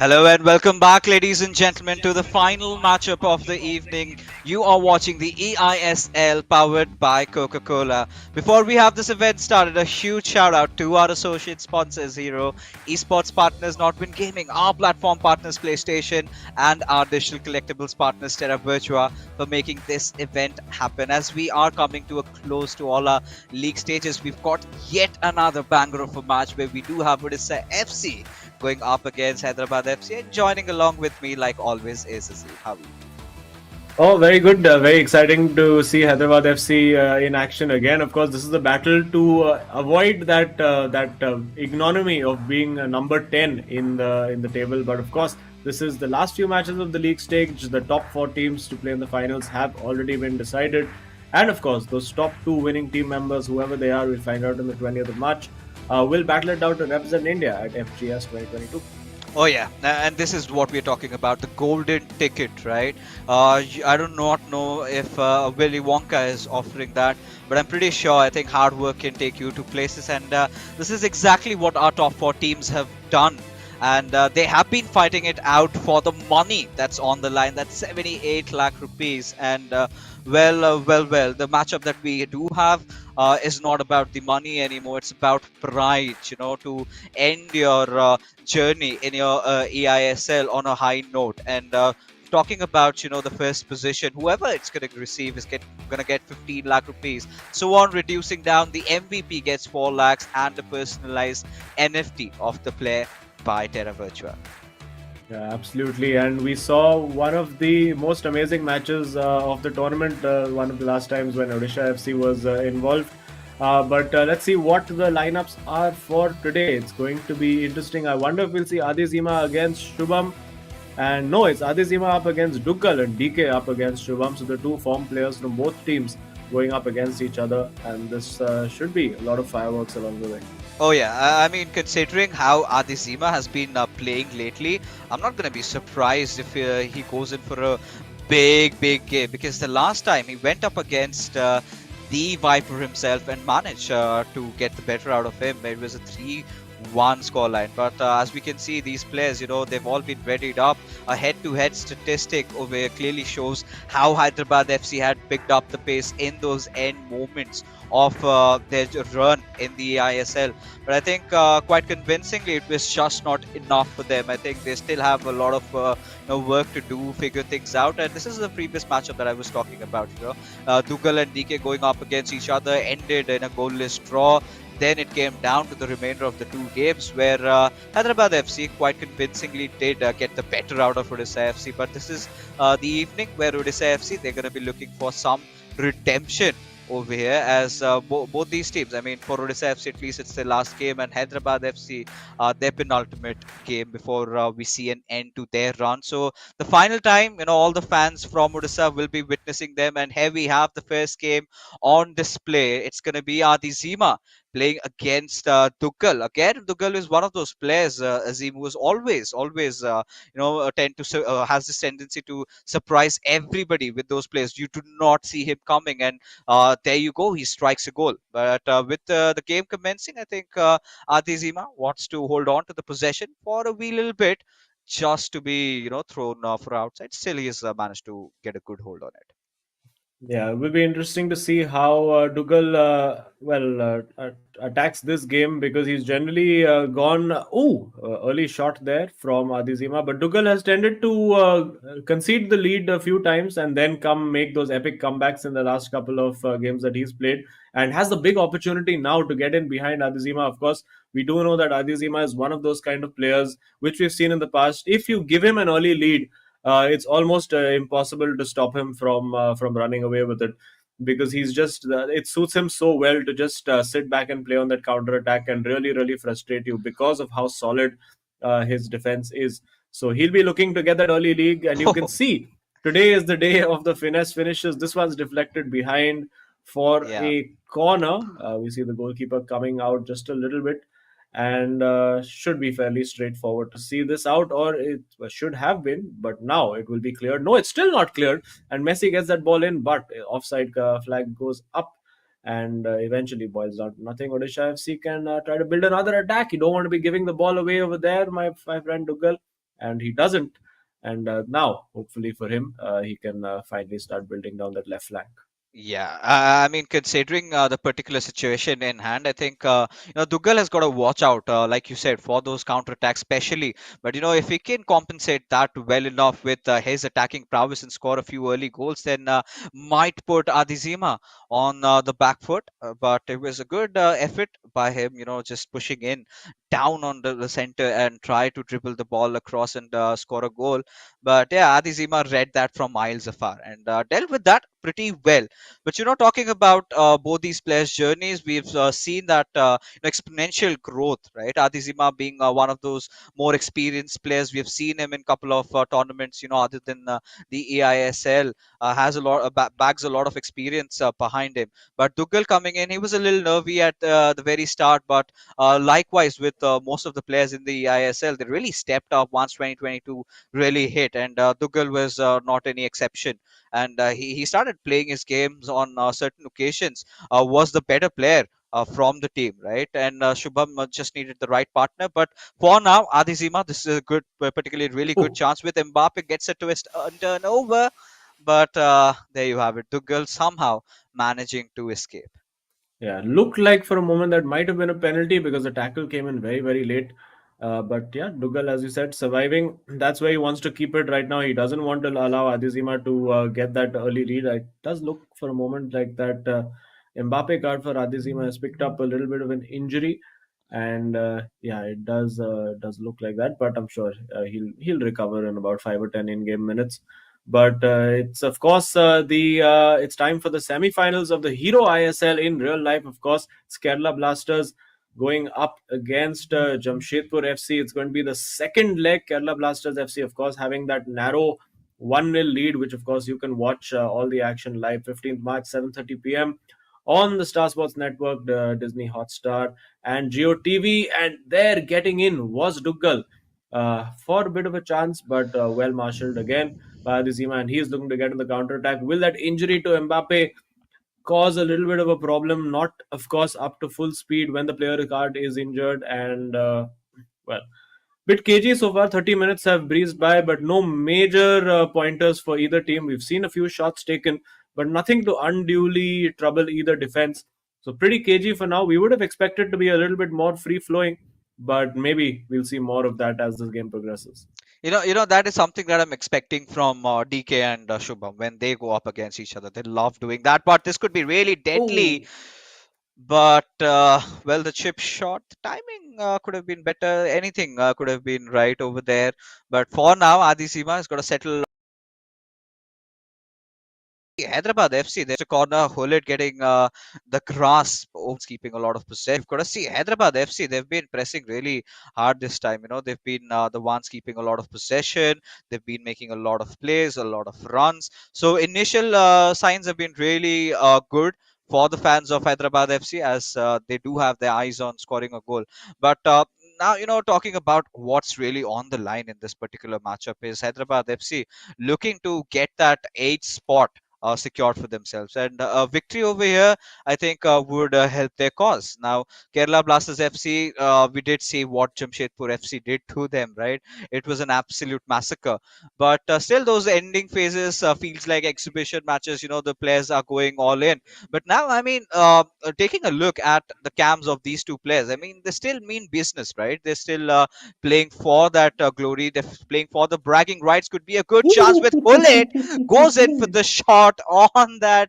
Hello and welcome back, ladies and gentlemen, to the final matchup of the evening. You are watching the eISL powered by Coca Cola. Before we have this event started, a huge shout out to our associate sponsors, Hero, esports partners, Notwin Gaming, our platform partners, PlayStation, and our digital collectibles partners, Terra Virtua, for making this event happen. As we are coming to a close to all our league stages, we've got yet another banger of a match where we do have Odisha FC going up against Hyderabad FC, and joining along with me, like always, is Azim. How are you? Oh, very good. Very exciting to see Hyderabad FC in action again. Of course, this is the battle to avoid that ignominy of being number 10 in the table. But of course, this is the last few matches of the league stage. The top four teams to play in the finals have already been decided, and of course, those top two winning team members, whoever they are, we'll find out on the 20th of March. Will battle it out to represent India at FGS 2022. Oh yeah, and this is what we're talking about—the golden ticket, right? I do not know if Willy Wonka is offering that, but I'm pretty sure. I think hard work can take you to places, and this is exactly what our top four teams have done. And they have been fighting it out for the money that's on the line. That's 78 lakh rupees. And well. The matchup that we do have is not about the money anymore. It's about pride. To end your journey in your eISL on a high note. And talking about the first position, whoever it's going to receive is going to get 15 lakh rupees, so on, reducing down. The MVP gets 4 lakhs and the personalized NFT of the player by Terra Virtua. Yeah, absolutely. And we saw one of the most amazing matches of the tournament, one of the last times when Odisha FC was involved. But let's see what the lineups are for today. It's going to be interesting. I wonder if we'll see Adizema against Shubham. And no, it's Adizema up against Dougal and DK up against Shubham. So the two form players from both teams going up against each other. And this should be a lot of fireworks along the way. Oh yeah, I mean, considering how Adizema has been playing lately, I'm not gonna be surprised if he goes in for a big game, because the last time he went up against the Viper himself and managed to get the better out of him. It was a 3-1 scoreline. But as we can see, these players, they've all been readied up. A head-to-head statistic over here clearly shows how Hyderabad FC had picked up the pace in those end moments of their run in the ISL. But I think quite convincingly, it was just not enough for them. I think they still have a lot of work to do, figure things out. And this is the previous matchup that I was talking about. Dougal and DK going up against each other ended in a goalless draw. Then it came down to the remainder of the two games, where Hyderabad FC quite convincingly did get the better out of Odisha FC. But this is the evening where Odisha FC, they're going to be looking for some redemption over here, as both these teams, I mean, for Odisha FC at least, it's their last game, and Hyderabad FC their penultimate game before we see an end to their run. So the final time, all the fans from Odisha will be witnessing them, and here we have the first game on display. It's going to be Adizema playing against Dougal. Again, Dougal is one of those players, Azim, who is always, tend to has this tendency to surprise everybody with those plays. You do not see him coming, and there you go, he strikes a goal. But with the game commencing, I think Adizema wants to hold on to the possession for a wee little bit, just to be thrown for outside. Still, he has managed to get a good hold on it. Yeah, it will be interesting to see how Dougal attacks this game, because he's generally gone. Early shot there from Adizema, but Dougal has tended to concede the lead a few times and then come make those epic comebacks in the last couple of games that he's played, and has the big opportunity now to get in behind Adizema. Of course, we do know that Adizema is one of those kind of players which we've seen in the past. If you give him an early lead, it's almost impossible to stop him from running away with it, because he's just it suits him so well to just sit back and play on that counter attack and really frustrate you because of how solid his defense is. So he'll be looking to get that early league, and you can see today is the day of the finesse finishes. This one's deflected behind for Yeah. a corner. We see the goalkeeper coming out just a little bit, and should be fairly straightforward to see this out, or it should have been, but now it will be cleared. No, it's still not cleared, and Messi gets that ball in, but offside flag goes up, and eventually boils down to nothing. Odisha FC can try to build another attack. You don't want to be giving the ball away over there, my friend Dougal, and he doesn't. And now, hopefully for him, he can finally start building down that left flank. Yeah, I mean, considering the particular situation in hand, I think Dougal has got to watch out, like you said, for those counterattacks, especially. But if he can compensate that well enough with his attacking prowess and score a few early goals, then might put Adizema on the back foot. But it was a good effort by him, just pushing in down on the center and try to dribble the ball across and score a goal. But yeah, Adizema read that from miles afar and dealt with that pretty well. But talking about both these players' journeys, we've seen that exponential growth, right? Adizima being one of those more experienced players, we've seen him in a couple of tournaments. Other than the eISL, has a lot bags a lot of experience behind him. But Dougal coming in, he was a little nervy at the very start, but likewise with most of the players in the eISL, they really stepped up once 2022 really hit, and Dougal was not any exception, and he started playing his games on certain occasions, was the better player from the team, right? And Shubham just needed the right partner. But for now, Adizima, this is a good, particularly really good Oh, chance with Mbappe gets a twist and turn over. But there you have it. Dougal somehow managing to escape. yeah, looked like for a moment that might have been a penalty because the tackle came in very, very late. But yeah, Dougal, as you said, surviving. That's where he wants to keep it right now. He doesn't want to allow Adizima to get that early lead. It does look for a moment like that Mbappe card for Adizima has picked up a little bit of an injury, and yeah, it does look like that. But I'm sure he'll recover in about 5 or 10 in-game minutes. But it's of course the it's time for the semi-finals of the Hero ISL in real life. Of course, it's Kerala Blasters going up against Jamshedpur FC. It's going to be the second leg. Kerala Blasters FC, of course, having that narrow 1-0 lead, which of course you can watch all the action live. 15th March, 7:30 p.m. on the Star Sports Network, Disney Hotstar, and Geo TV. And there, getting in was Dougal for a bit of a chance, but well marshaled again by Adizima, and he is looking to get in the counter attack. Will that injury to Mbappe cause a little bit of a problem? Not, of course, up to full speed when the player card is injured, and well, bit cagey so far. 30 minutes have breezed by, but no major pointers for either team. We've seen a few shots taken, but nothing to unduly trouble either defense. So pretty cagey for now. We would have expected to be a little bit more free flowing, but maybe we'll see more of that as this game progresses. That is something that I'm expecting from DK and Shubham when they go up against each other. They love doing that, but this could be really deadly. Oh, But well, the chip shot, the timing could have been better. Anything could have been right over there. But for now, Adisima has got to settle. Hyderabad FC, there's a corner, Hullet getting the grasp. Owens keeping a lot of possession. You've got to see Hyderabad FC, they've been pressing really hard this time. They've been the ones keeping a lot of possession. They've been making a lot of plays, a lot of runs. So initial signs have been really good for the fans of Hyderabad FC, as they do have their eyes on scoring a goal. But now, talking about what's really on the line in this particular matchup is Hyderabad FC looking to get that eighth spot secured for themselves. And a victory over here, I think, would help their cause. Now, Kerala Blasters FC, we did see what Jamshedpur FC did to them, right? It was an absolute massacre. But still, those ending phases feels like exhibition matches. The players are going all in. But now, I mean, taking a look at the cams of these two players, I mean, they still mean business, right? They're still playing for that glory. They're playing for the bragging rights. Could be a good chance with Hullet goes in for the shot on that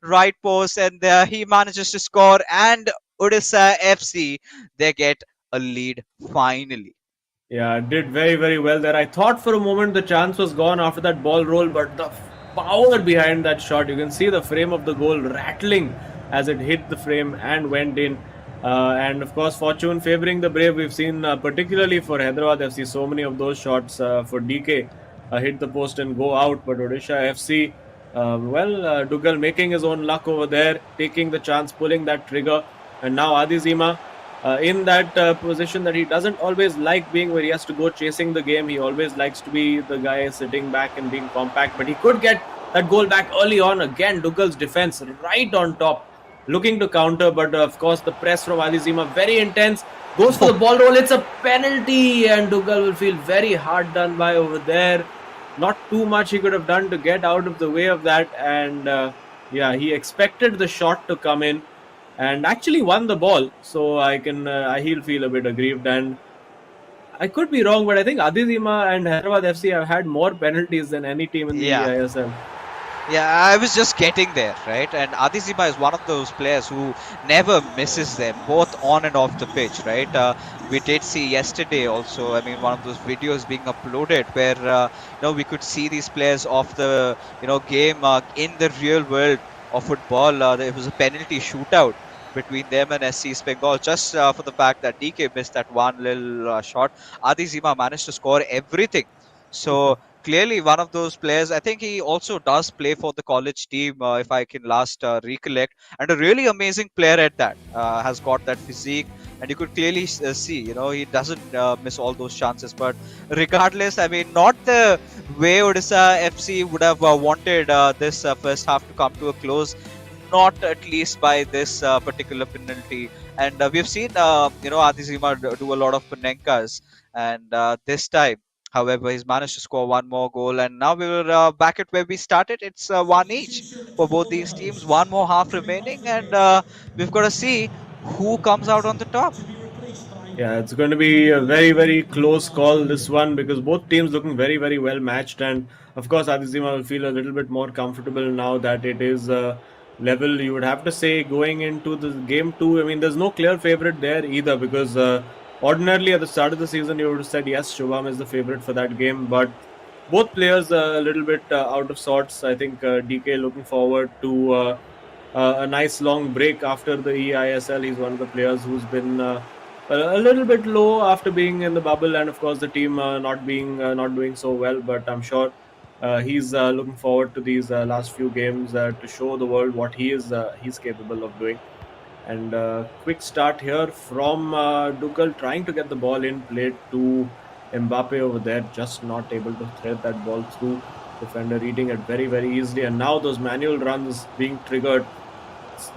right post, and he manages to score. And Odisha FC, they get a lead finally. yeah, did very, very well there. I thought for a moment the chance was gone after that ball roll, but the power behind that shot, you can see the frame of the goal rattling as it hit the frame and went in. And of course, fortune favoring the brave. We've seen, particularly for Hyderabad FC, so many of those shots for DK hit the post and go out. But Odisha FC, Dougal making his own luck over there, taking the chance, pulling that trigger. And now Adizima in that position that he doesn't always like being, where he has to go chasing the game. He always likes to be the guy sitting back and being compact, but he could get that goal back early on. Again, Dougal's defense right on top. looking to counter, but of course the press from Adizema very intense. Goes for the ball roll. It's a penalty, and Dougal will feel very hard done by over there. Not too much he could have done to get out of the way of that, and yeah, he expected the shot to come in, and actually won the ball. So he'll feel a bit aggrieved, and I could be wrong, but I think Adizema and Hyderabad FC have had more penalties than any team in the Yeah. eISL. Yeah, I was just getting there, right? And Adizima is one of those players who never misses them, both on and off the pitch, right? We did see yesterday also, I mean, one of those videos being uploaded where, we could see these players of the, game in the real world of football. There was a penalty shootout between them and SC Bengal just for the fact that DK missed that one little shot. Adizima managed to score everything. So clearly one of those players. I think he also does play for the college team, if I can last recollect, and a really amazing player at that. Has got that physique, and you could clearly see, he doesn't miss all those chances. But regardless, I mean, not the way Odisha FC would have wanted this first half to come to a close. Not at least by this particular penalty, and we've seen Adizima do a lot of panenkas, and this time. However, he's managed to score one more goal, and now we're back at where we started. It's one each for both these teams. One more half remaining, and we've got to see who comes out on the top. Yeah, it's going to be a very, very close call, this one, because both teams looking very, very well matched. And of course, Adizima will feel a little bit more comfortable now that it is level. You would have to say going into the game two, I mean, there's no clear favorite there either, because ordinarily at the start of the season, you would have said, yes, Shubham is the favorite for that game. But both players a little bit out of sorts. I think DK looking forward to a nice long break after the eISL. He's one of the players who's been a little bit low after being in the bubble, and of course the team not doing so well. But I'm sure he's looking forward to these last few games to show the world what he's capable of doing. And quick start here from Dougal, trying to get the ball in, played to Mbappe over there, just not able to thread that ball through. Defender reading it very, very easily. And now those manual runs being triggered.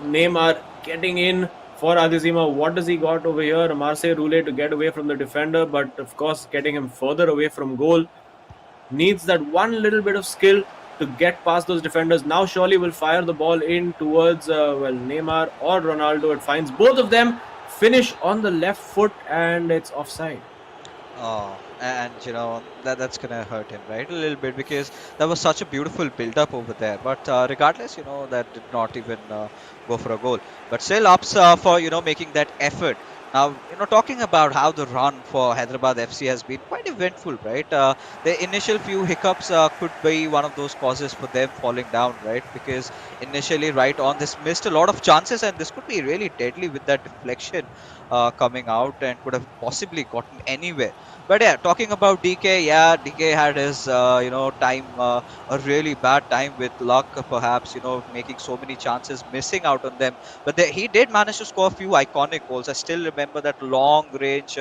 Neymar getting in for Adizema. What does he got over here? Marseille Roulette to get away from the defender, but of course getting him further away from goal. Needs that one little bit of skill to get past those defenders. Now surely will fire the ball in towards Neymar or Ronaldo. It finds both of them, finish on the left foot, and it's offside. Oh, and that's gonna hurt him, right, a little bit, because that was such a beautiful build-up over there. But regardless, that did not even go for a goal. But still, ups for making that effort. Now, talking about how the run for Hyderabad FC has been quite eventful, right? The initial few hiccups could be one of those causes for them falling down, right? Because initially, right on, this missed a lot of chances, and this could be really deadly with that deflection coming out and could have possibly gotten anywhere. But yeah, talking about DK, yeah, DK had his time, a really bad time with luck, perhaps, making so many chances, missing out on them. But he did manage to score a few iconic goals. I still remember that long range,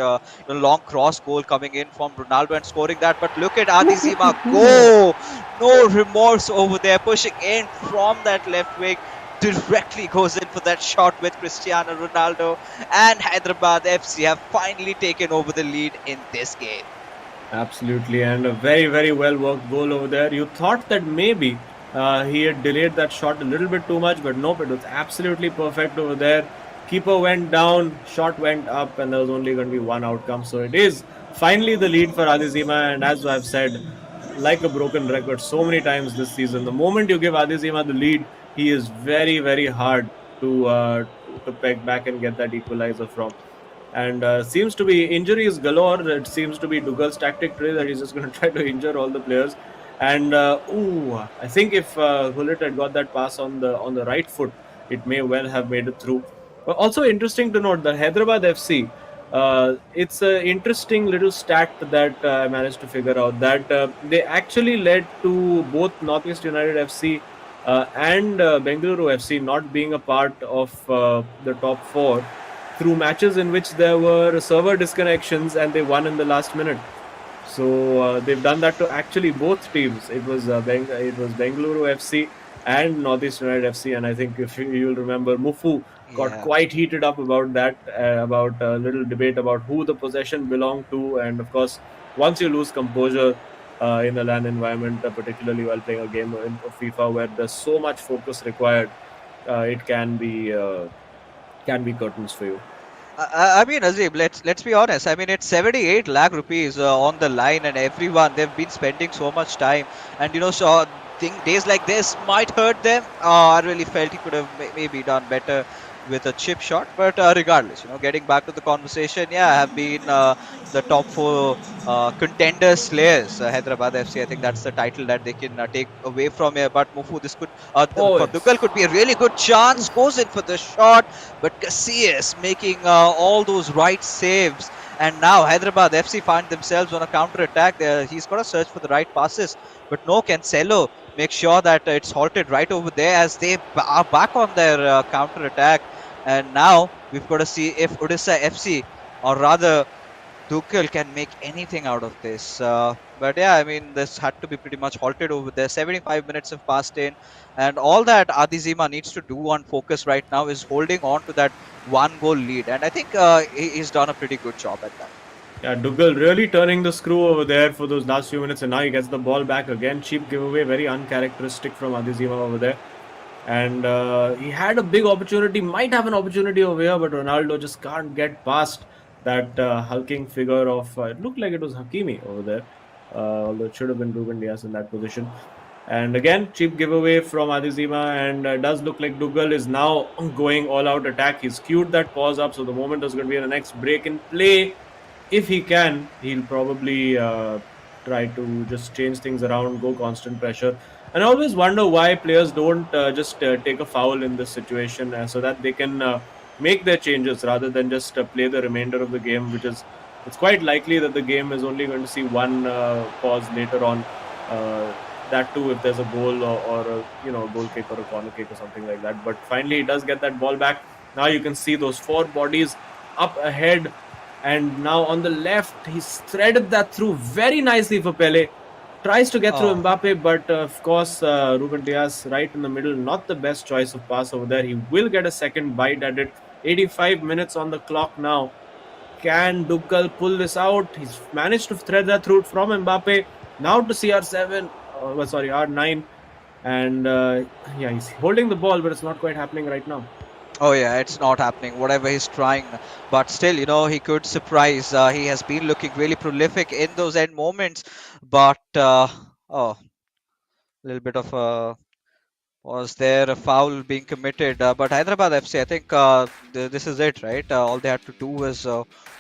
long cross goal coming in from Ronaldo and scoring that. But look at Adizema go, no remorse over there, pushing in from that left wing. Directly goes in for that shot with Cristiano Ronaldo, and Hyderabad FC have finally taken over the lead in this game. Absolutely, and a very, very well worked goal over there. You thought that maybe he had delayed that shot a little bit too much, but nope, it was absolutely perfect over there. Keeper went down, shot went up, and there was only going to be one outcome. So it is finally the lead for Adizema, and as I've said, like a broken record so many times this season, the moment you give Adizema the lead, he is very, very hard to peg back and get that equalizer from. And seems to be injuries galore. It seems to be Dougal's tactic today that he's just going to try to injure all the players. And I think if Hullet had got that pass on the right foot, it may well have made it through. But also interesting to note that Hyderabad FC. It's an interesting little stat that I managed to figure out that they actually led to both Northeast United FC and Bengaluru FC not being a part of the top four through matches in which there were server disconnections and they won in the last minute. So they've done that to actually both teams. It was Bengaluru FC and Northeast United FC. And I think if you'll remember, Mufu got Yeah. quite heated up about that, about a little debate about who the possession belonged to. And of course, once you lose composure in a LAN environment, particularly while playing a game of FIFA where there's so much focus required, it can be curtains for you. I mean, Azim, let's be honest. I mean, it's 78 lakh rupees on the line, and everyone they've been spending so much time, and so think days like this might hurt them. I really felt he could have maybe done better with a chip shot, but regardless, getting back to the conversation, yeah, have been the top four contender slayers. Hyderabad FC, I think that's the title that they can take away from here. But Mufu, this could Oh, for Dougal could be a really good chance. Goes in for the shot, but Casillas making all those right saves. And now Hyderabad FC find themselves on a counter attack. He's got to search for the right passes, but no, Cancelo make sure that it's halted right over there as they are back on their counter attack. And now we've got to see if Odisha FC, or rather Dougal, can make anything out of this. But yeah, I mean, this had to be pretty much halted over there. 75 minutes have passed in, and all that Adizema needs to do on focus right now is holding on to that one goal lead. And I think he's done a pretty good job at that. yeah, Dougal really turning the screw over there for those last few minutes, and now he gets the ball back again. Cheap giveaway, very uncharacteristic from Adizema over there. And he had a big opportunity, might have an opportunity over here, but Ronaldo just can't get past that hulking figure of, it looked like it was Hakimi over there, although it should have been Ruben Diaz in that position. And again, cheap giveaway from Adizima, and does look like Dougal is now going all out attack. He's queued that pause up, so the moment is going to be the next break in play. If he can, he'll probably try to just change things around, go constant pressure. And I always wonder why players don't just take a foul in this situation so that they can make their changes rather than just play the remainder of the game, which is, it's quite likely that the game is only going to see one pause later on. Uh, that too, if there's a goal or a goal kick or a corner kick or something like that. But finally, he does get that ball back. Now you can see those four bodies up ahead, and now on the left, he's threaded that through very nicely for Pele. Tries to get through Oh, Mbappe, but of course, Ruben Diaz right in the middle, not the best choice of pass over there. He will get a second bite at it. 85 minutes on the clock now. Can Dougal pull this out? He's managed to thread that through from Mbappe. Now to CR7, sorry, R9. And yeah, he's holding the ball, but it's not quite happening right now. oh yeah, it's not happening. Whatever he's trying, but still, he could surprise. He has been looking really prolific in those end moments, but oh, a little bit of a was there a foul being committed? But Hyderabad FC, I think this is it, right? All they had to do was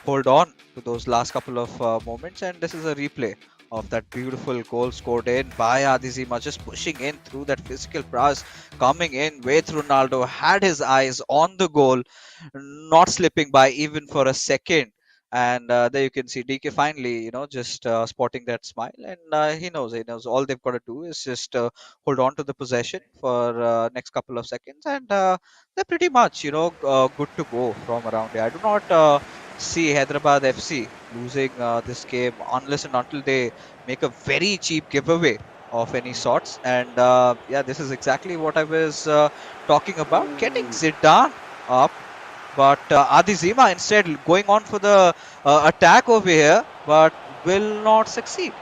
hold on to those last couple of moments, and this is a replay of that beautiful goal scored in by Adizima, just pushing in through that physical press, coming in with Ronaldo, had his eyes on the goal, not slipping by even for a second. And there you can see DK finally, just spotting that smile, and he knows all they've got to do is just hold on to the possession for next couple of seconds, and they're pretty much good to go from around here. I do not see Hyderabad FC losing this game unless and until they make a very cheap giveaway of any sorts. And yeah, this is exactly what I was talking about, getting Zidane up, but Adizima instead going on for the attack over here, but will not succeed.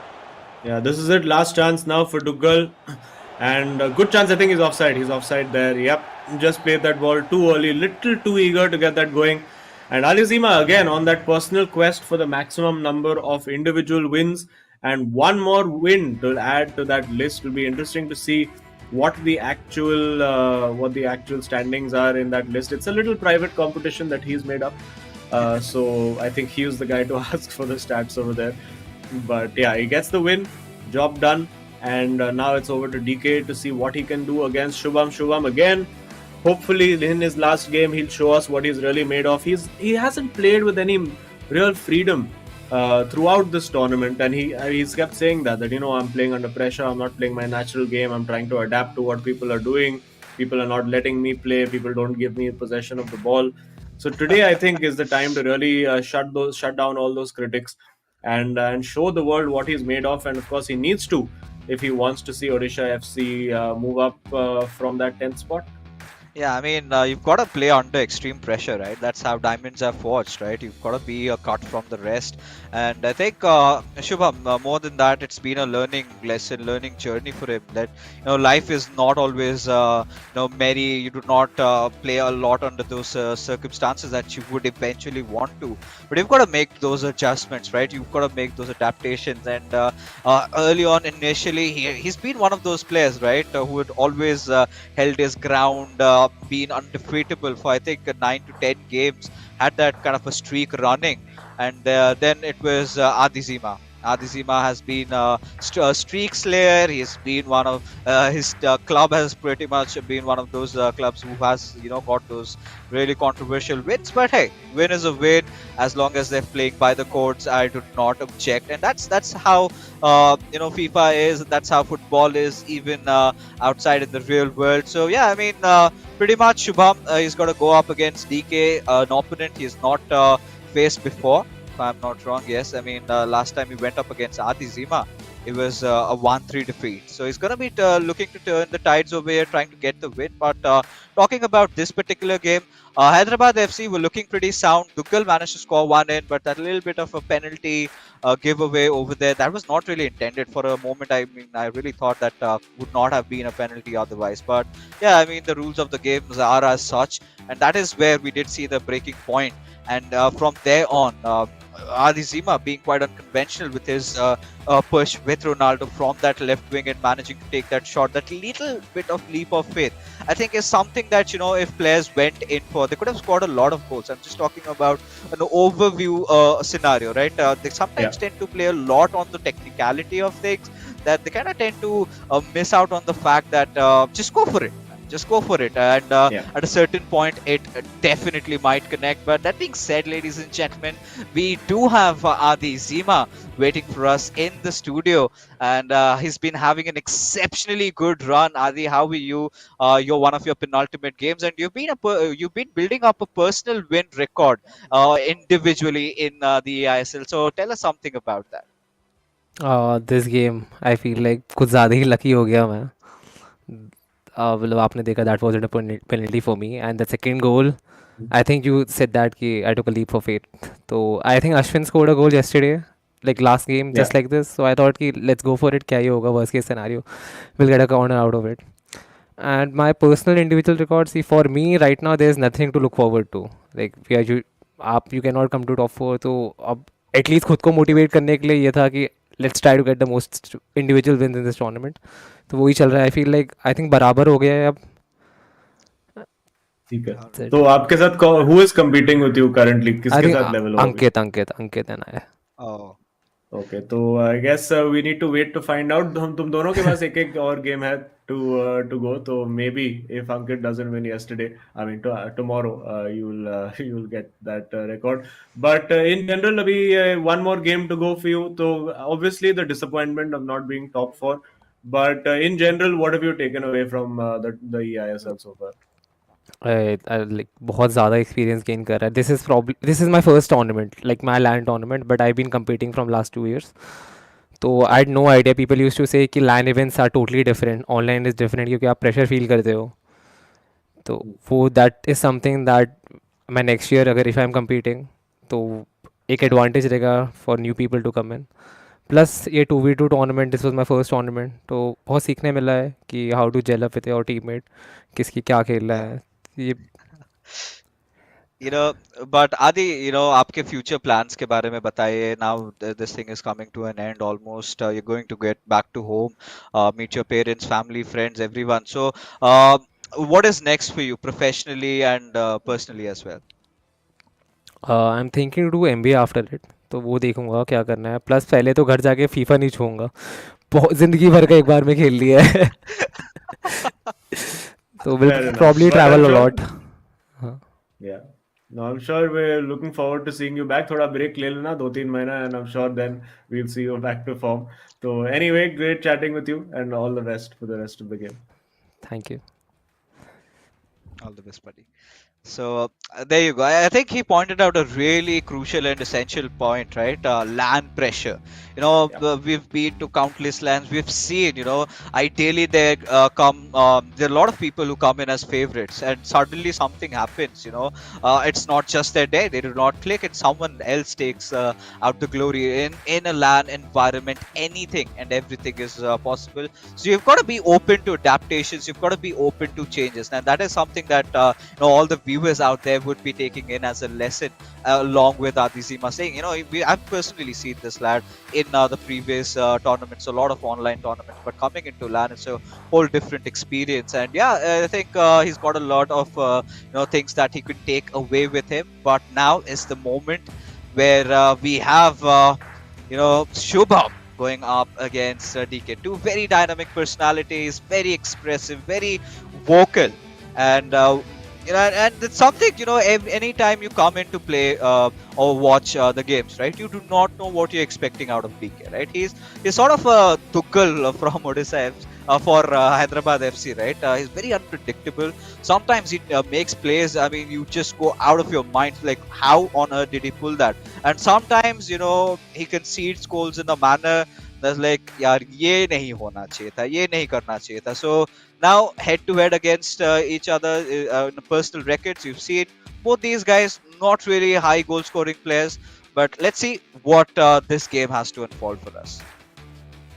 Yeah, this is it. Last chance now for Dougal. And a good chance, I think he's offside. He's offside there. Yep. Just played that ball too early. Little too eager to get that going. And Alizima again on that personal quest for the maximum number of individual wins. And one more win to add to that list. Will be interesting to see what the actual standings are in that list. It's a little private competition that he's made up. So I think he was the guy to ask for the stats over there. But yeah, he gets the win, job done, and now it's over to DK to see what he can do against Shubham. Shubham again. Hopefully, in his last game, he'll show us what he's really made of. He hasn't played with any real freedom throughout this tournament, and he's kept saying that I'm playing under pressure. I'm not playing my natural game. I'm trying to adapt to what people are doing. People are not letting me play. People don't give me possession of the ball. So today, I think, is the time to really shut down all those critics and show the world what he's made of. And of course, he needs to if he wants to see Odisha FC move up from that 10th spot. Yeah, I mean, you've got to play under extreme pressure, right? That's how diamonds are forged, right? You've got to be a cut from the rest. And I think, Shubham, more than that, it's been a learning lesson, learning journey for him. That life is not always, merry. You do not play a lot under those circumstances that you would eventually want to. But you've got to make those adjustments, right? You've got to make those adaptations. And early on, initially, he's been one of those players, right, who would always held his ground, been undefeatable for I think 9 to 10 games, had that kind of a streak running, and then it was Adizema. Adizema has been a streak slayer. He's been one of his club has pretty much been one of those clubs who has got those really controversial wins. But hey, win is a win as long as they're playing by the courts. I do not object, and that's how FIFA is. That's how football is, even outside in the real world. So yeah, I mean, pretty much Shubham, he's got to go up against DK, an opponent he's not faced before, if I'm not wrong. Yes, I mean, last time he went up against Adizema, it was a 1-3 defeat. So he's going to be looking to turn the tides over here, trying to get the win. But talking about this particular game, Hyderabad FC were looking pretty sound. Dougal managed to score one in, but that little bit of a penalty giveaway over there, that was not really intended. For a moment, I mean, I really thought that would not have been a penalty otherwise. But yeah, I mean, the rules of the games are as such, and that is where we did see the breaking point. And from there on, Adizema being quite unconventional with his push with Ronaldo from that left wing and managing to take that shot, that little bit of leap of faith, I think is something that if players went in for, they could have scored a lot of goals. I'm just talking about an overview scenario, right? They sometimes tend to play a lot on the technicality of things, that they kind of tend to miss out on the fact that just go for it. Just go for it, and at a certain point, it definitely might connect. But that being said, ladies and gentlemen, we do have Adizema waiting for us in the studio, and he's been having an exceptionally good run. Adi, how are you? You're one of your penultimate games, and you've been building up a personal win record individually in the eISL. So tell us something about that. This game I feel like कुछ ज़्यादा ही lucky हो गया मैं. मतलब आपने देखा that was a penalty for me and the second goal I think you said that कि आई टुक a leap for faith. तो I think Ashwin scored a goal yesterday like last game just like this, so I thought कि let's go for it. क्या ही होगा, worst case scenario we'll get a corner out of it. And my personal individual record, see for me right now there's nothing to look forward to. Like we are you cannot come to top 4, तो अब at least खुद को motivate करने के लिए ये था कि let's try to get the most individual win in this tournament. तो वही चल रहा है. I feel like I think बराबर हो गया है अब. ठीक है. All right. तो आपके साथ who is competing with you currently, I किसके थिंक साथ लेवल हो अभी? Ankit Ankit Ankit and I. Oh. Okay, तो I guess we need to wait to find out. हम तुम दोनों के पास एक एक और गेम है टू गो. तो maybe if Ankit doesn't win yesterday, I mean tomorrow, you will get that record. But in general अभी one more game to go for you. तो obviously the disappointment of not being top 4, but in general what have you taken away from the EISL so far? Like बहुत ज़्यादा experience gain कर रहा है. This is my first tournament, like my land tournament, but I been competing from last 2 years. तो I had no idea. People use to say कि land events are totally different, online is different, क्योंकि आप pressure feel करते हो. तो वो that is something that मैं next year अगर इफ़ आई एम कम्पीटिंग, तो एक एडवांटेज रहेगा for new people to come in. Plus ये 2v2 tournament, this was my first tournament, तो बहुत सीखने मिला है कि how to gel up with your teammate, किसकी क्या खेल रहा Yeah. है ये. you know but Adi, आपके future plans के बारे में बताइए. Now this thing is coming to an end almost. You're going to get back to home, meet your parents, family, friends, everyone. So uh, what is next for you professionally and personally as well? I am thinking to do MBA after it. तो वो देखूंगा क्या करना है. Plus पहले तो घर जाके फीफा नहीं छूऊंगा. बहुत ज़िंदगी भर का एक बार में खेल लिया है. तो will Fair enough, probably but I'm travel sure. A lot. Yeah. No, I'm sure we're looking forward to seeing you back. थोड़ा break ले लेना 2-3 महीना, and I'm sure then we'll see you back to form. So anyway, great chatting with you, and all the best for the rest of the game. Thank you. All the best, buddy. So there you go. I think he pointed out a really crucial and essential point, right? LAN pressure. Yeah. We've been to countless LANs. We've seen, ideally there come there are a lot of people who come in as favorites, and suddenly something happens. It's not just their day; they do not click, and someone else takes out the glory in a LAN environment. Anything and everything is possible. So you've got to be open to adaptations. You've got to be open to changes, and that is something that all the viewers out there would be taking in as a lesson, along with Adizema saying, I've personally seen this lad in the previous tournaments, a lot of online tournaments, but coming into LAN, it's a whole different experience. And yeah, I think he's got a lot of things that he could take away with him. But now is the moment where we have Shubham going up against DK. Two very dynamic personalities, very expressive, very vocal, and and it's something anytime you come in to play or watch the games, right? You do not know what you're expecting out of DK, right? He's sort of a Dougal from Odisha for Hyderabad FC, right? He's very unpredictable. Sometimes he makes plays. I mean, you just go out of your mind, like how on earth did he pull that? And sometimes he concedes goals in a manner that's like, yaar, ye nahi hona chahiye tha, ye nahi karna chahiye tha. So now, head to head against each other in personal records, you've seen both these guys not really high goal scoring players. But let's see what this game has to unfold for us.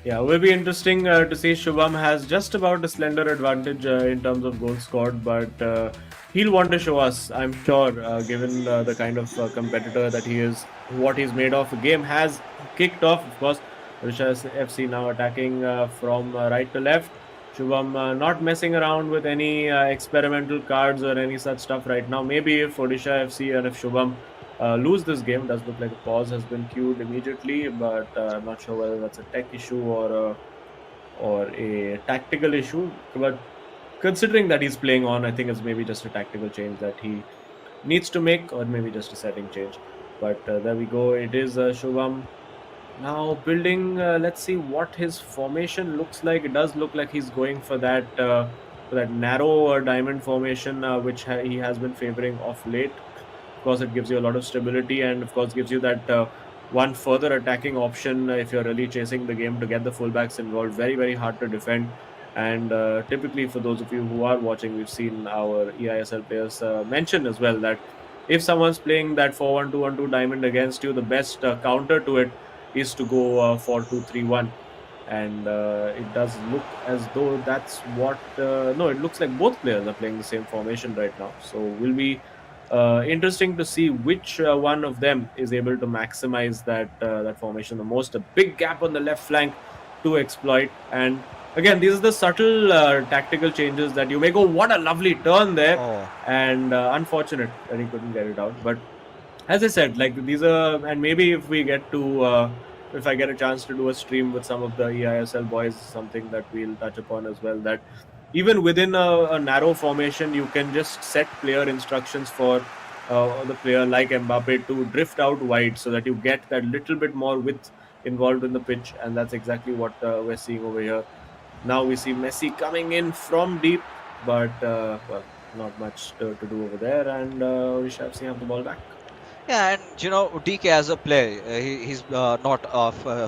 Yeah, it will be interesting to see. Shubham has just about a slender advantage in terms of goals scored, but he'll want to show us, I'm sure, given the kind of competitor that he is, what he's made of. The game has kicked off, of course. Odisha FC now attacking from right to left. Shubham not messing around with any experimental cards or any such stuff right now. Maybe if Odisha FC and if Shubham lose this game. Does look like a pause has been queued immediately, but I'm not sure whether that's a tech issue or a tactical issue. But considering that he's playing on, I think it's maybe just a tactical change that he needs to make, or maybe just a setting change. But there we go. It is Shubham now building. Let's see what his formation looks like. It does look like he's going for that narrow diamond formation, which he has been favoring of late. Of course, it gives you a lot of stability, and of course gives you that one further attacking option if you're really chasing the game to get the fullbacks involved. Very, very hard to defend. And typically, for those of you who are watching, we've seen our eISL players mention as well that if someone's playing that 4-1-2-1-2 diamond against you, the best counter to it is to go 4-2-3-1. And it does look as though that's what. No, it looks like both players are playing the same formation right now. So will be interesting to see which one of them is able to maximize that formation the most. A big gap on the left flank to exploit, and again, these are the subtle tactical changes that you may go, what a lovely turn there, Oh, and unfortunate that he couldn't get it out. But as I said, like these are, and maybe if we get to, if I get a chance to do a stream with some of the eISL boys, something that we'll touch upon as well. That even within a narrow formation, you can just set player instructions for the player like Mbappe to drift out wide, so that you get that little bit more width involved in the pitch, and that's exactly what we're seeing over here. Now we see Messi coming in from deep, but well, not much to do over there, and Odisha FC have the ball back. yeah, and DK as a player, he's not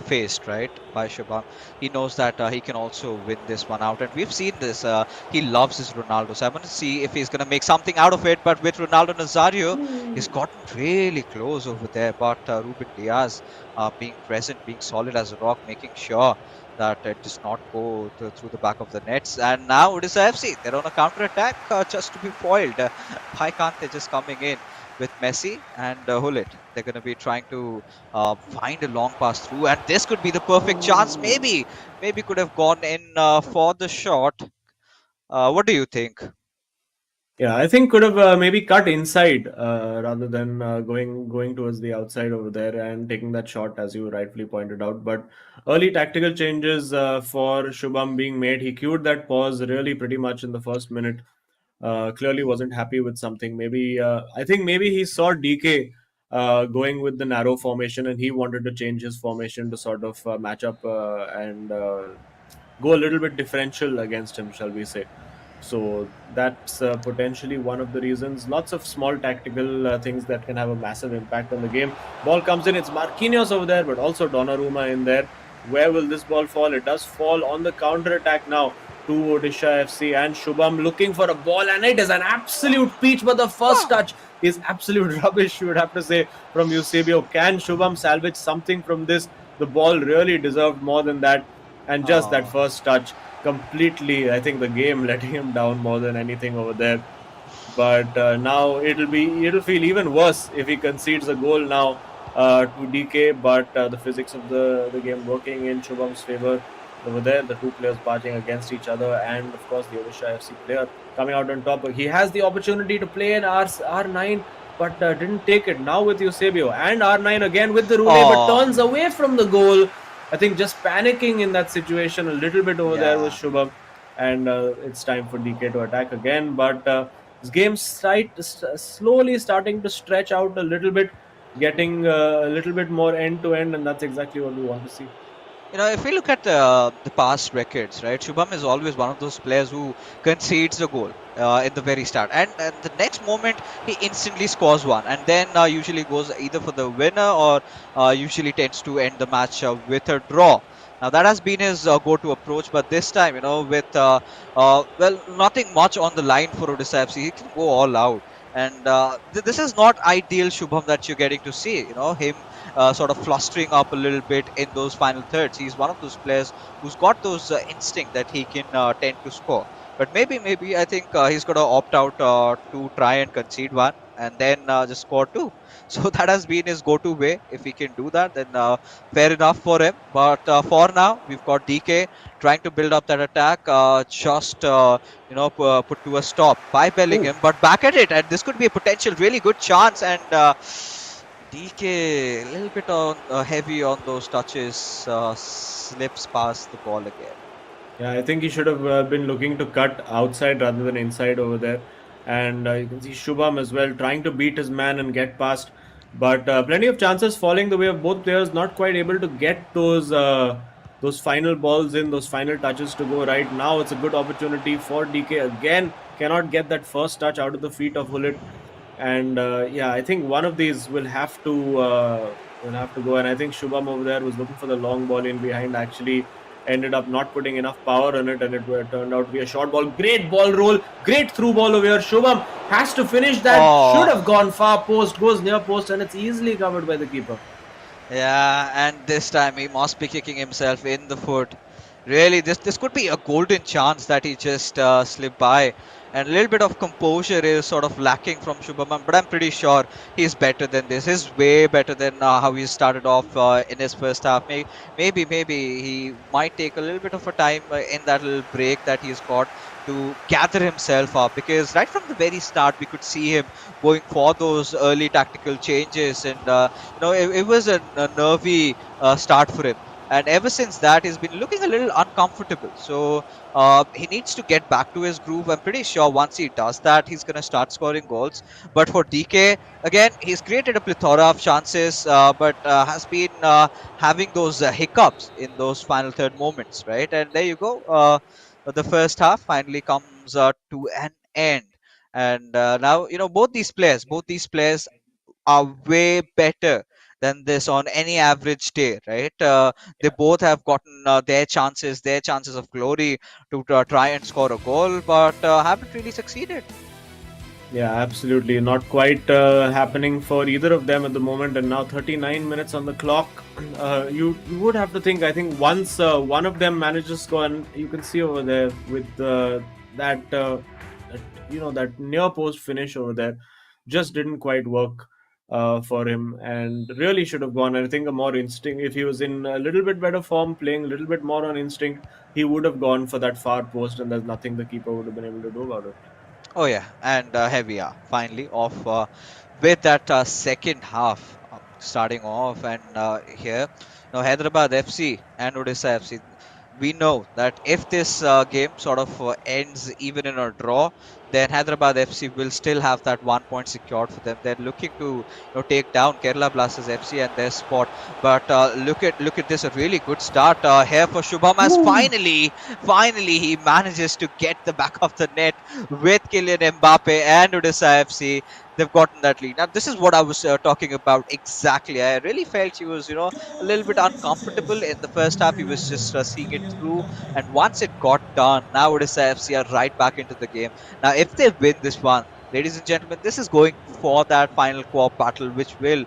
faced right by Shubham. He knows that he can also win this one out, and we've seen this. He loves his Ronaldo, so I'm going to see if he's going to make something out of it. But with Ronaldo Nazario, he's gotten really close over there. But Ruben Diaz being present, being solid as a rock, making sure that it does not go through the back of the nets. And now it is FC. They're on a counter attack just to be foiled. Why can't they just coming in with Messi and Hullet? They're going to be trying to find a long pass through, and this could be the perfect chance. Maybe could have gone in for the shot. What do you think? Yeah, I think could have maybe cut inside rather than going towards the outside over there and taking that shot as you rightfully pointed out. But early tactical changes for Shubham being made. He queued that pause really pretty much in the first minute. Clearly wasn't happy with something. Maybe I think maybe he saw DK going with the narrow formation, and he wanted to change his formation to sort of match up and go a little bit differential against him, shall we say? So that's potentially one of the reasons. Lots of small tactical things that can have a massive impact on the game. Ball comes in, it's Marquinhos over there, but also Donnarumma in there. Where will this ball fall? It does fall on the counter attack now to Odisha FC, and Shubham looking for a ball, and it is an absolute peach, but the first Wow. touch is absolute rubbish, you would have to say, from Eusebio. Can Shubham salvage something from this? The ball really deserved more than that, and just that Oh. first touch completely, I think the game letting him down more than anything over there. But now it'll feel even worse if he concedes a goal now to DK. But the physics of the game working in Shubham's favor over there. The two players barging against each other, and of course the Odisha FC player coming out on top. He has the opportunity to play in R9, but didn't take it. Now with Eusebio and R9 again with the Rune, but Oh. turns away from the goal. I think just panicking in that situation a little bit over there was Yeah. Shubham, and it's time for DK to attack again. But this game's slowly starting to stretch out a little bit, getting a little bit more end to end, and that's exactly what we want to see. If we look at the past records, right, Shubham is always one of those players who concedes a goal in the very start, and the next moment he instantly scores one, and then usually goes either for the winner or usually tends to end the match with a draw. Now that has been his go-to approach, but this time, with well, nothing much on the line for Odisha FC, he can go all out, and this is not ideal Shubham that you're getting to see. Him sort of flustering up a little bit in those final thirds. He's one of those players who's got those instinct that he can tend to score. But maybe I think he's got to opt out to try and concede one and then just score two. So that has been his go-to way. If he can do that, then fair enough for him. But for now, we've got DK trying to build up that attack, just put to a stop by Oh, Bellingham. But back at it, and this could be a potential really good chance. And DK a little bit on heavy on those touches, slips past the ball again. yeah, I think he should have been looking to cut outside rather than inside over there. And you can see Shubham as well trying to beat his man and get past. But plenty of chances falling the way of both players, not quite able to get those final balls in, those final touches to go right. Now it's a good opportunity for DK again. Cannot get that first touch out of the feet of Hullet. And yeah, I think one of these will have to go. And I think Shubham over there was looking for the long ball in behind. Actually, ended up not putting enough power on it, and it turned out to be a short ball. Great ball roll, great through ball over here. Shubham has to finish that. Should Oh, have gone far post, goes near post, and it's easily covered by the keeper. yeah, and this time he must be kicking himself in the foot. Really, this could be a golden chance that he just slipped by. And a little bit of composure is sort of lacking from Shubham, but I'm pretty sure he's better than this. He's way better than how he started off in his first half. Maybe he might take a little bit of a time in that little break that he's got to gather himself up, because right from the very start we could see him going for those early tactical changes, and it was a nervy start for him. And ever since that, he's been looking a little uncomfortable. So he needs to get back to his groove. I'm pretty sure once he does that, he's going to start scoring goals. But for DK, again, he's created a plethora of chances, but has been having those hiccups in those final third moments, right? And there you go. The first half finally comes to an end. And now, both these players are way better than this on any average day, right? They both have gotten their chances of glory to try and score a goal, but haven't really succeeded. Yeah, absolutely. Not quite happening for either of them at the moment. And now 39 minutes on the clock. You would have to think, I think once one of them manages to score, and you can see over there with that, that near post finish over there just didn't quite work for him, and really should have gone. I think a more instinct, if he was in a little bit better form, playing a little bit more on instinct, he would have gone for that far post, and there's nothing the keeper would have been able to do about it. Oh yeah, and here we are finally off with that second half starting off, and here now Hyderabad FC and Odisha FC. We know that if this game sort of ends even in a draw, then Hyderabad FC will still have that 1 point secured for them. They're looking to take down Kerala Blasters FC and their spot. But look at this, a really good start here for Shubham as Ooh. finally he manages to get the back of the net with Kylian Mbappe and Odisha FC. They've gotten that lead. Now this is what I was talking about exactly. I really felt he was a little bit uncomfortable in the first half. He was just seeing it through, and once it got done, now Odisha FC are right back into the game. Now, if they win this one, ladies and gentlemen, this is going for that final co-op battle, which will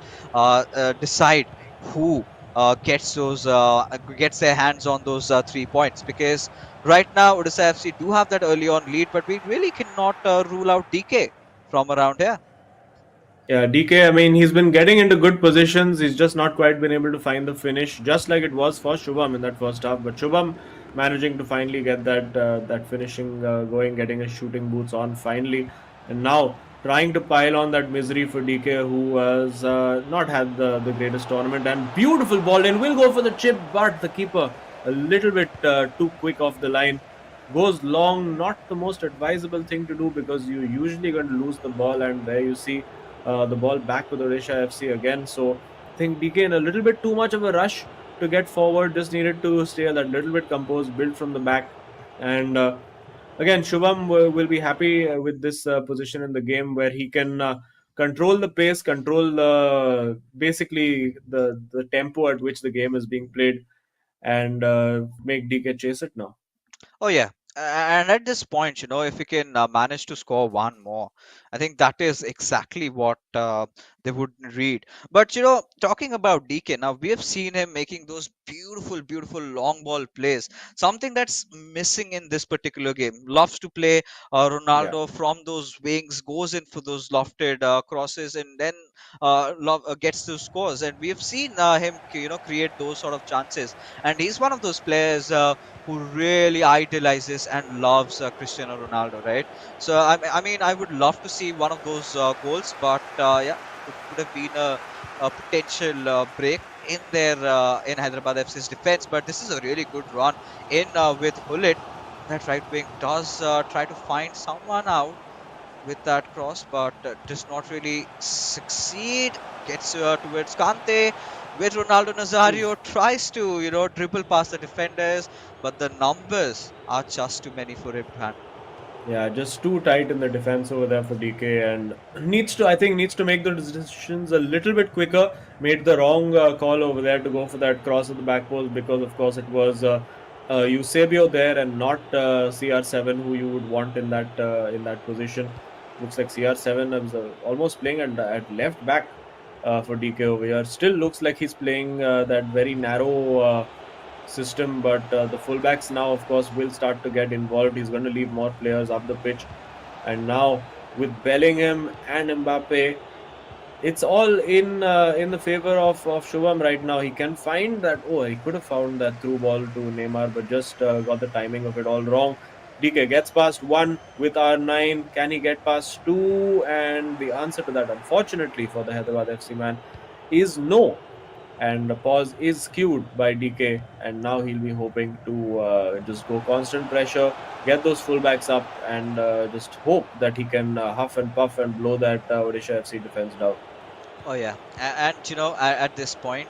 decide who gets their hands on those 3 points. Because right now, Odisha FC do have that early on lead, but we really cannot rule out DK from around here. Yeah, DK, I mean, he's been getting into good positions. He's just not quite been able to find the finish, just like it was for Shubham in that first half. But Shubham managing to finally get that finishing going, getting his shooting boots on finally, and now trying to pile on that misery for DK, who has not had the greatest tournament. And beautiful ball in, will go for the chip, but the keeper a little bit too quick off the line. Goes long, not the most advisable thing to do because you're usually going to lose the ball, and there you see the ball back with Odisha FC again. So I think DK in a little bit too much of a rush to get forward, just needed to stay a little bit composed, build from the back. And again, Shubham will be happy with this position in the game where he can control the pace, control basically the tempo at which the game is being played, and make DK chase it now. Oh yeah. And at this point, if we can manage to score one more, I think that is exactly what they would read. But talking about DK, now we have seen him making those beautiful, beautiful long ball plays. Something that's missing in this particular game. Loves to play Yeah. Ronaldo from those wings, goes in for those lofted crosses, and then gets those scores. And we have seen him, create those sort of chances. And he's one of those players. Who really idolizes and loves Cristiano Ronaldo, right? So I mean, I would love to see one of those goals, but yeah, could have been a potential break in their in Hyderabad FC's defense. But this is a really good run in with Hullet. That right wing does try to find someone out with that cross, but does not really succeed. Gets towards Kante, with Ronaldo Nazario tries to dribble past the defenders, but the numbers are just too many for him to handle. Yeah, just too tight in the defense over there for DK, and I think needs to make the decisions a little bit quicker. Made the wrong call over there to go for that cross at the back post because, of course, it was Eusebio there and not CR7 who you would want in that position. Looks like CR7 is almost playing at left back for DK over here. Still looks like he's playing that very narrow system, but the fullbacks now, of course, will start to get involved. He's going to leave more players up the pitch, and now with Bellingham and Mbappe, it's all in the favor of Shubham right now. He can find that. Oh, he could have found that through ball to Neymar, but just got the timing of it all wrong. DK gets past one with R9. Can he get past two? And the answer to that, unfortunately for the Hyderabad FC man, is no. And the pause is skewed by DK, and now he'll be hoping to just go constant pressure, get those fullbacks up, and just hope that he can huff and puff and blow that Odisha FC defense down. Oh yeah, and at this point,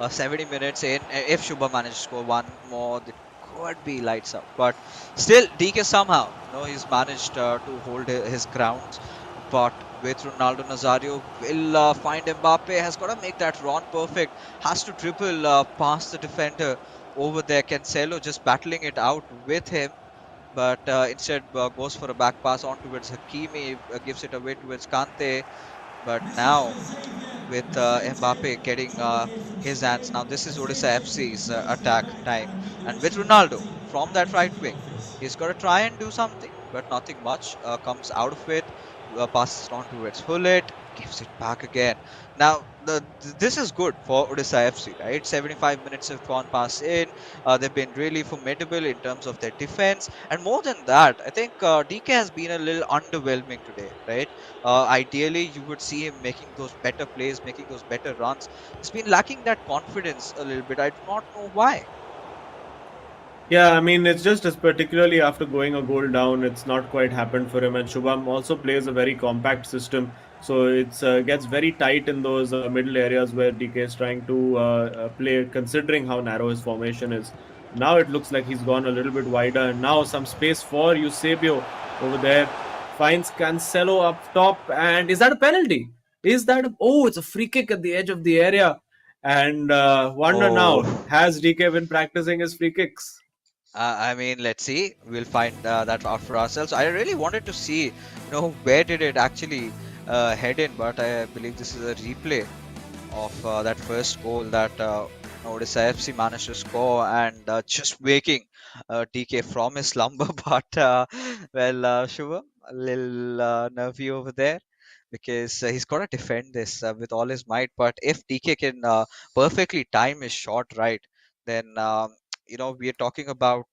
70 minutes in, if Shubha managed to score one more, it could be lights out. But still, DK somehow, he's managed to hold his ground. But with Ronaldo Nazario, will find Mbappe. Has got to make that run perfect. Has to dribble past the defender over there. Cancelo just battling it out with him. But instead goes for a back pass on towards Hakimi, gives it away towards Kante. But now with Mbappe getting his hands. Now this is Odisha FC's attack time, and with Ronaldo from that right wing, he's got to try and do something, but nothing much comes out of it. Passes it on towards Hullet, gives it back again. Now this is good for Odisha FC, right? 75 minutes have gone past in. They've been really formidable in terms of their defense, and more than that, I think DK has been a little underwhelming today, right? Ideally, you would see him making those better plays, making those better runs. He's been lacking that confidence a little bit. I do not know why. Yeah, I mean, it's just as particularly after going a goal down, it's not quite happened for him. And Shubham also plays a very compact system, so it's gets very tight in those middle areas where DK is trying to play, considering how narrow his formation is. Now it looks like he's gone a little bit wider, and now some space for Eusebio over there. Finds Cancelo up top, and is that a penalty? Is that oh, it's a free kick at the edge of the area. And wonder now, Oh. has DK been practicing his free kicks? I mean, let's see. We'll find that out for ourselves. I really wanted to see, where did it actually head in, but I believe this is a replay of that first goal that Odisha FC managed to score, and just waking DK from his slumber. But Shubham, a little nervy over there because he's got to defend this with all his might. But if DK can perfectly time his shot right, then we are talking about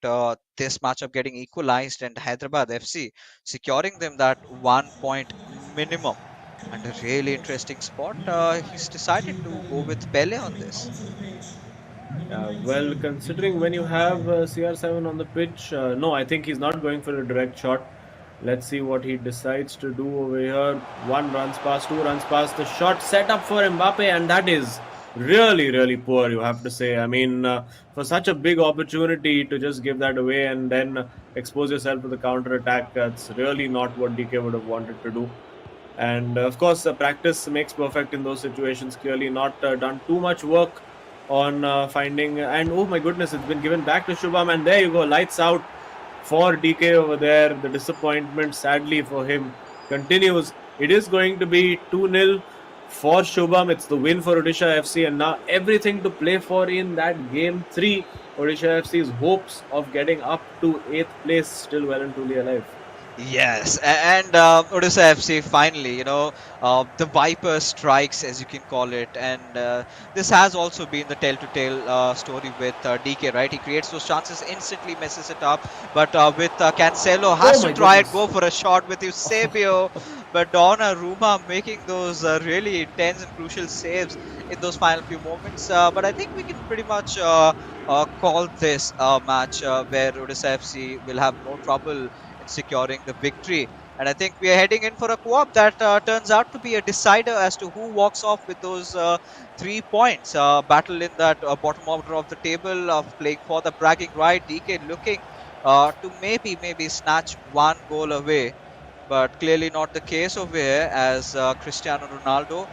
this matchup getting equalized and Hyderabad FC securing them that 1 point minimum. And a really interesting spot. He's decided to go with Pele on this. Well, considering when you have CR7 on the pitch, no, I think he's not going for a direct shot. Let's see what he decides to do over here. One runs past, two runs past. The shot set up for Mbappe, and that is really, really poor, you have to say. I mean, for such a big opportunity to just give that away and then expose yourself to the counter attack, that's really not what DK would have wanted to do. And of course, practice makes perfect in those situations. Clearly, not done too much work on finding. And oh my goodness, it's been given back to Shubham. And there you go, lights out for DK over there. The disappointment, sadly for him, continues. It is going to be 2-0 for Shubham. It's the win for Odisha FC. And now everything to play for in that game 3. Odisha FC's hopes of getting up to 8th place still well and truly alive. Yes, and Odisha FC finally, the Viper strikes, as you can call it, and this has also been the tell-to-tale story with DK, right? He creates those chances, instantly messes it up, but with Cancelo Oh has to my try and goodness. go for a shot with Eusebio, but Donnarumma making those really intense and crucial saves in those final few moments. But I think we can pretty much call this a match where Odisha FC will have no trouble in securing the victory. And I think we are heading in for a co-op that turns out to be a decider as to who walks off with those 3 points. Battle in that bottom order of the table of playing for the bragging right. DK looking to maybe snatch one goal away, but clearly not the case over here as Cristiano Ronaldo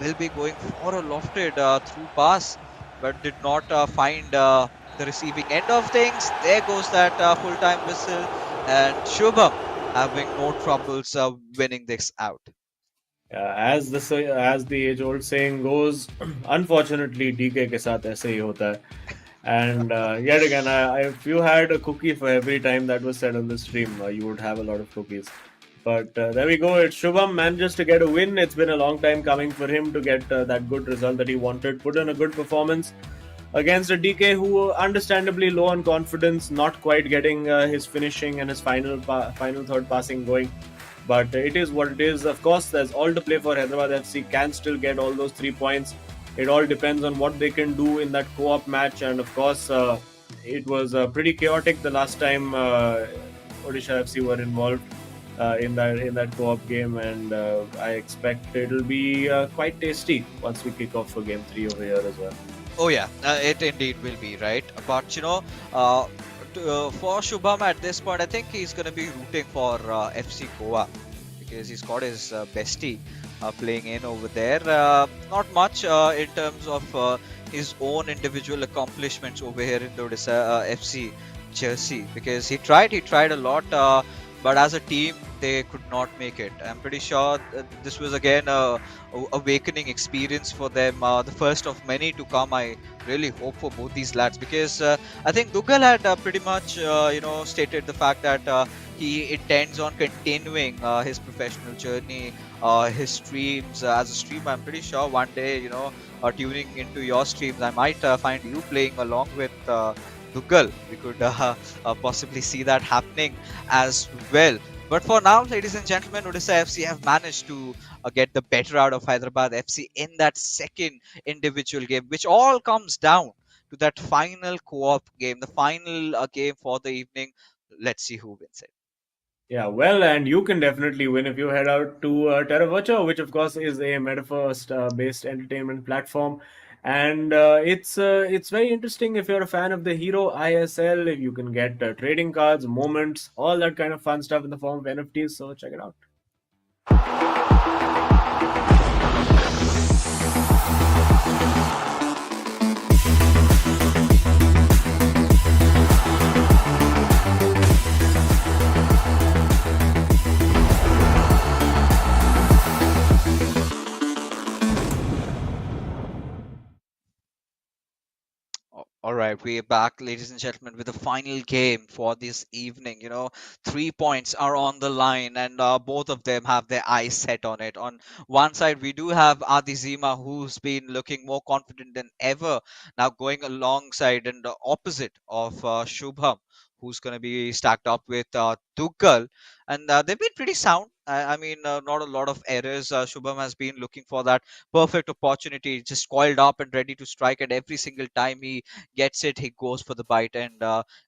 will be going for a lofted through pass, but did not find the receiving end of things. There goes that full-time whistle, and Shubham having no troubles winning this out. As the age old saying goes, unfortunately DK के साथ ऐसे ही होता है. And yet again, if you had a cookie for every time that was said on the stream, you would have a lot of cookies. But there we go. It's Shubham manages to get a win. It's been a long time coming for him to get that good result that he wanted. Put in a good performance against a DK who understandably low on confidence, not quite getting his finishing and his final third passing going. But it is what it is. Of course, there's all to play for. Hyderabad FC can still get all those 3 points. It all depends on what they can do in that co-op match. And of course, it was pretty chaotic the last time Odisha FC were involved in that co-op game, and I expect it'll be quite tasty once we kick off for Game 3 over here as well. Oh yeah, it indeed will be, right? But for Shubham at this point, I think he's going to be rooting for FC Goa because he's got his bestie playing in over there. Not much in terms of his own individual accomplishments over here in the Odisha FC jersey because he tried a lot, but as a team they could not make it. I'm pretty sure this was again a awakening experience for them, the first of many to come. I really hope for both these lads because I think Dougal had pretty much stated the fact that he intends on continuing his professional journey, his streams as a streamer. I'm pretty sure one day, tuning into your streams, I might find you playing along with Dougal. We could possibly see that happening as well. But for now, ladies and gentlemen, Odisha FC have managed to get the better out of Hyderabad FC in that second individual game, which all comes down to that final co-op game, the final game for the evening. Let's see who wins it. Yeah, well, and you can definitely win if you head out to Terra Virtua, which of course is a metaverse-based entertainment platform, and it's very interesting if you're a fan of the hero ISL. If you can get trading cards, moments, all that kind of fun stuff in the form of NFTs. So check it out. All right, we're back, ladies and gentlemen, with the final game for this evening. 3 points are on the line, and both of them have their eyes set on it. On one side, we do have Adizema, who's been looking more confident than ever, now going alongside and the opposite of Shubham, who's going to be stacked up with Dougal. And they've been pretty sound. I mean, not a lot of errors. Shubham has been looking for that perfect opportunity, just coiled up and ready to strike at every single time he gets it. He goes for the bite and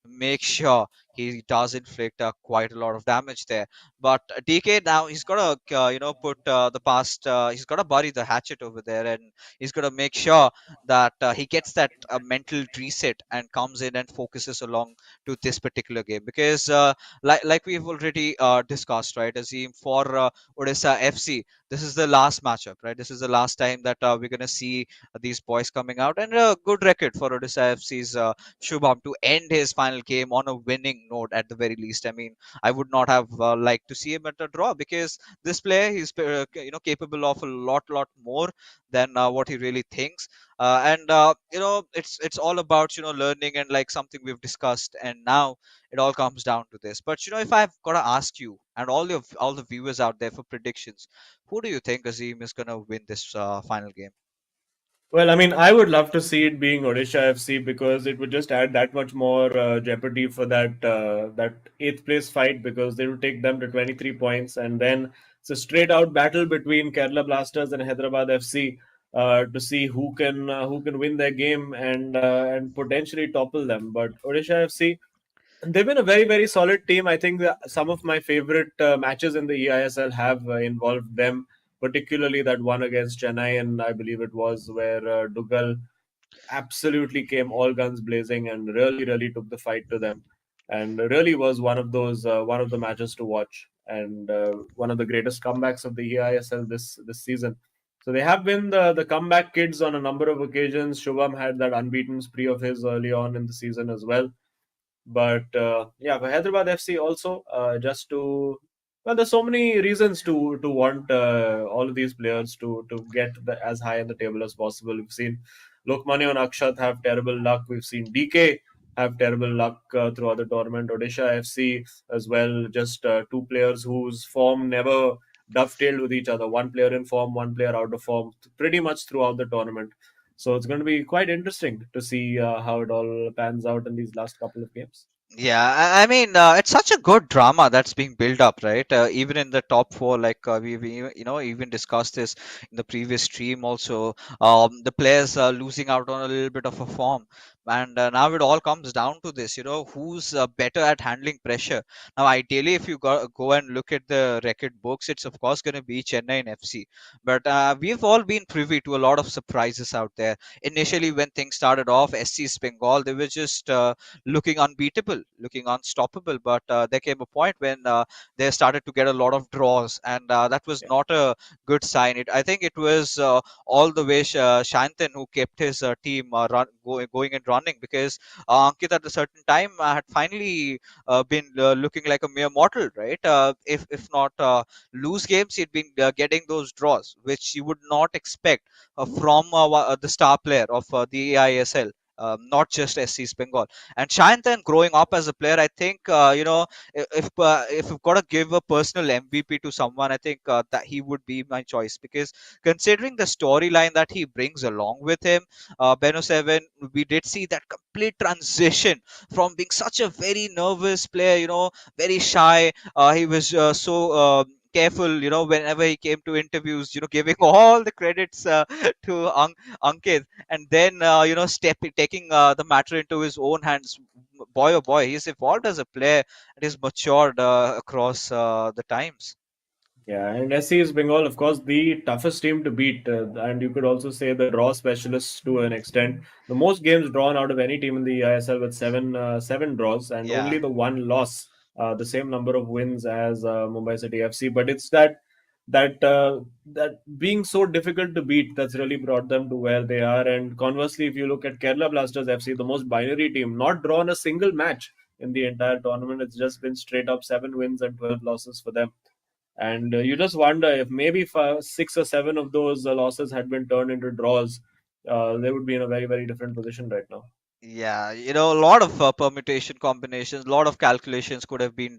makes sure he does inflict quite a lot of damage there. But DK now, he's got to put the past. He's got to bury the hatchet over there, and he's got to make sure that he gets that mental reset and comes in and focuses along to this particular game, because like we've already discussed, right, Azim, for Odisha FC, this is the last matchup, right? This is the last time that we're going to see these boys coming out, and a good record for Odisha FC's Shubham to end his final game on a winning note at the very least. I mean, I would not have liked to see him at a draw, because this player, he's capable of a lot more than what he really thinks. And it's all about learning, and like something we've discussed, and now it all comes down to this. But if I've got to ask you and all the viewers out there for predictions, who do you think, Azim, is going to win this final game? Well, I mean, I would love to see it being Odisha FC because it would just add that much more jeopardy for that eighth place fight, because they would take them to 23 points, and then it's a straight out battle between Kerala Blasters and Hyderabad FC to see who can win their game and potentially topple them. But Odisha FC, they've been a very solid team. I think that some of my favorite matches in the eISL have involved them, particularly that one against Chennai, and I believe it was where Dougal absolutely came all guns blazing and really took the fight to them, and really was one of the matches to watch, and one of the greatest comebacks of the eISL this season. So they have been the comeback kids on a number of occasions. Shubham had that unbeaten spree of his early on in the season as well. But yeah, for Hyderabad FC also, just to well, there's so many reasons to want all of these players to get as high in the table as possible. We've seen Lokmanya and Akshat have terrible luck. We've seen DK have terrible luck throughout the tournament. Odisha FC as well, just two players whose form never dovetailed with each other. One player in form, one player out of form, pretty much throughout the tournament. So it's going to be quite interesting to see how it all pans out in these last couple of games. Yeah, I mean, it's such a good drama that's being built up, right? Even in the top four, like we even discussed this in the previous stream. Also, the players are losing out on a little bit of a form, and now it all comes down to this. Who's better at handling pressure? Now, ideally, if you go and look at the record books, it's of course going to be Chennai and FC. But we've all been privy to a lot of surprises out there. Initially, when things started off, SC's Bengal, they were just looking unbeatable, looking unstoppable. But there came a point when they started to get a lot of draws, and that was not a good sign. I think it was all the way Shantan who kept his team going and running, because Ankit at a certain time had finally been looking like a mere mortal, right? If not lose games, he'd been getting those draws, which you would not expect from the star player of the AISL. Not just SC's Bengal. And Shayantan growing up as a player, I think if you've got to give a personal MVP to someone, I think that he would be my choice, because considering the storyline that he brings along with him, Beno Seven, we did see that complete transition from being such a very nervous player, very shy. He was so careful, whenever he came to interviews, giving all the credits to Ankit, and then taking the matter into his own hands. Boy, oh boy, he's evolved as a player and he's matured across the times. Yeah, and SC is Bengal, of course, the toughest team to beat, and you could also say the draw specialists to an extent. The most games drawn out of any team in the eISL with seven draws, and Yeah. only the one loss, the same number of wins as Mumbai City FC. But it's that being so difficult to beat that's really brought them to where they are. And conversely, if you look at Kerala Blasters FC, the most binary team, not drawn a single match in the entire tournament, it's just been straight up 7 wins and 12 losses for them. And you just wonder if maybe 6 or 7 of those losses had been turned into draws, they would be in a very, very different position right now. Yeah, a lot of permutation combinations, a lot of calculations could have been,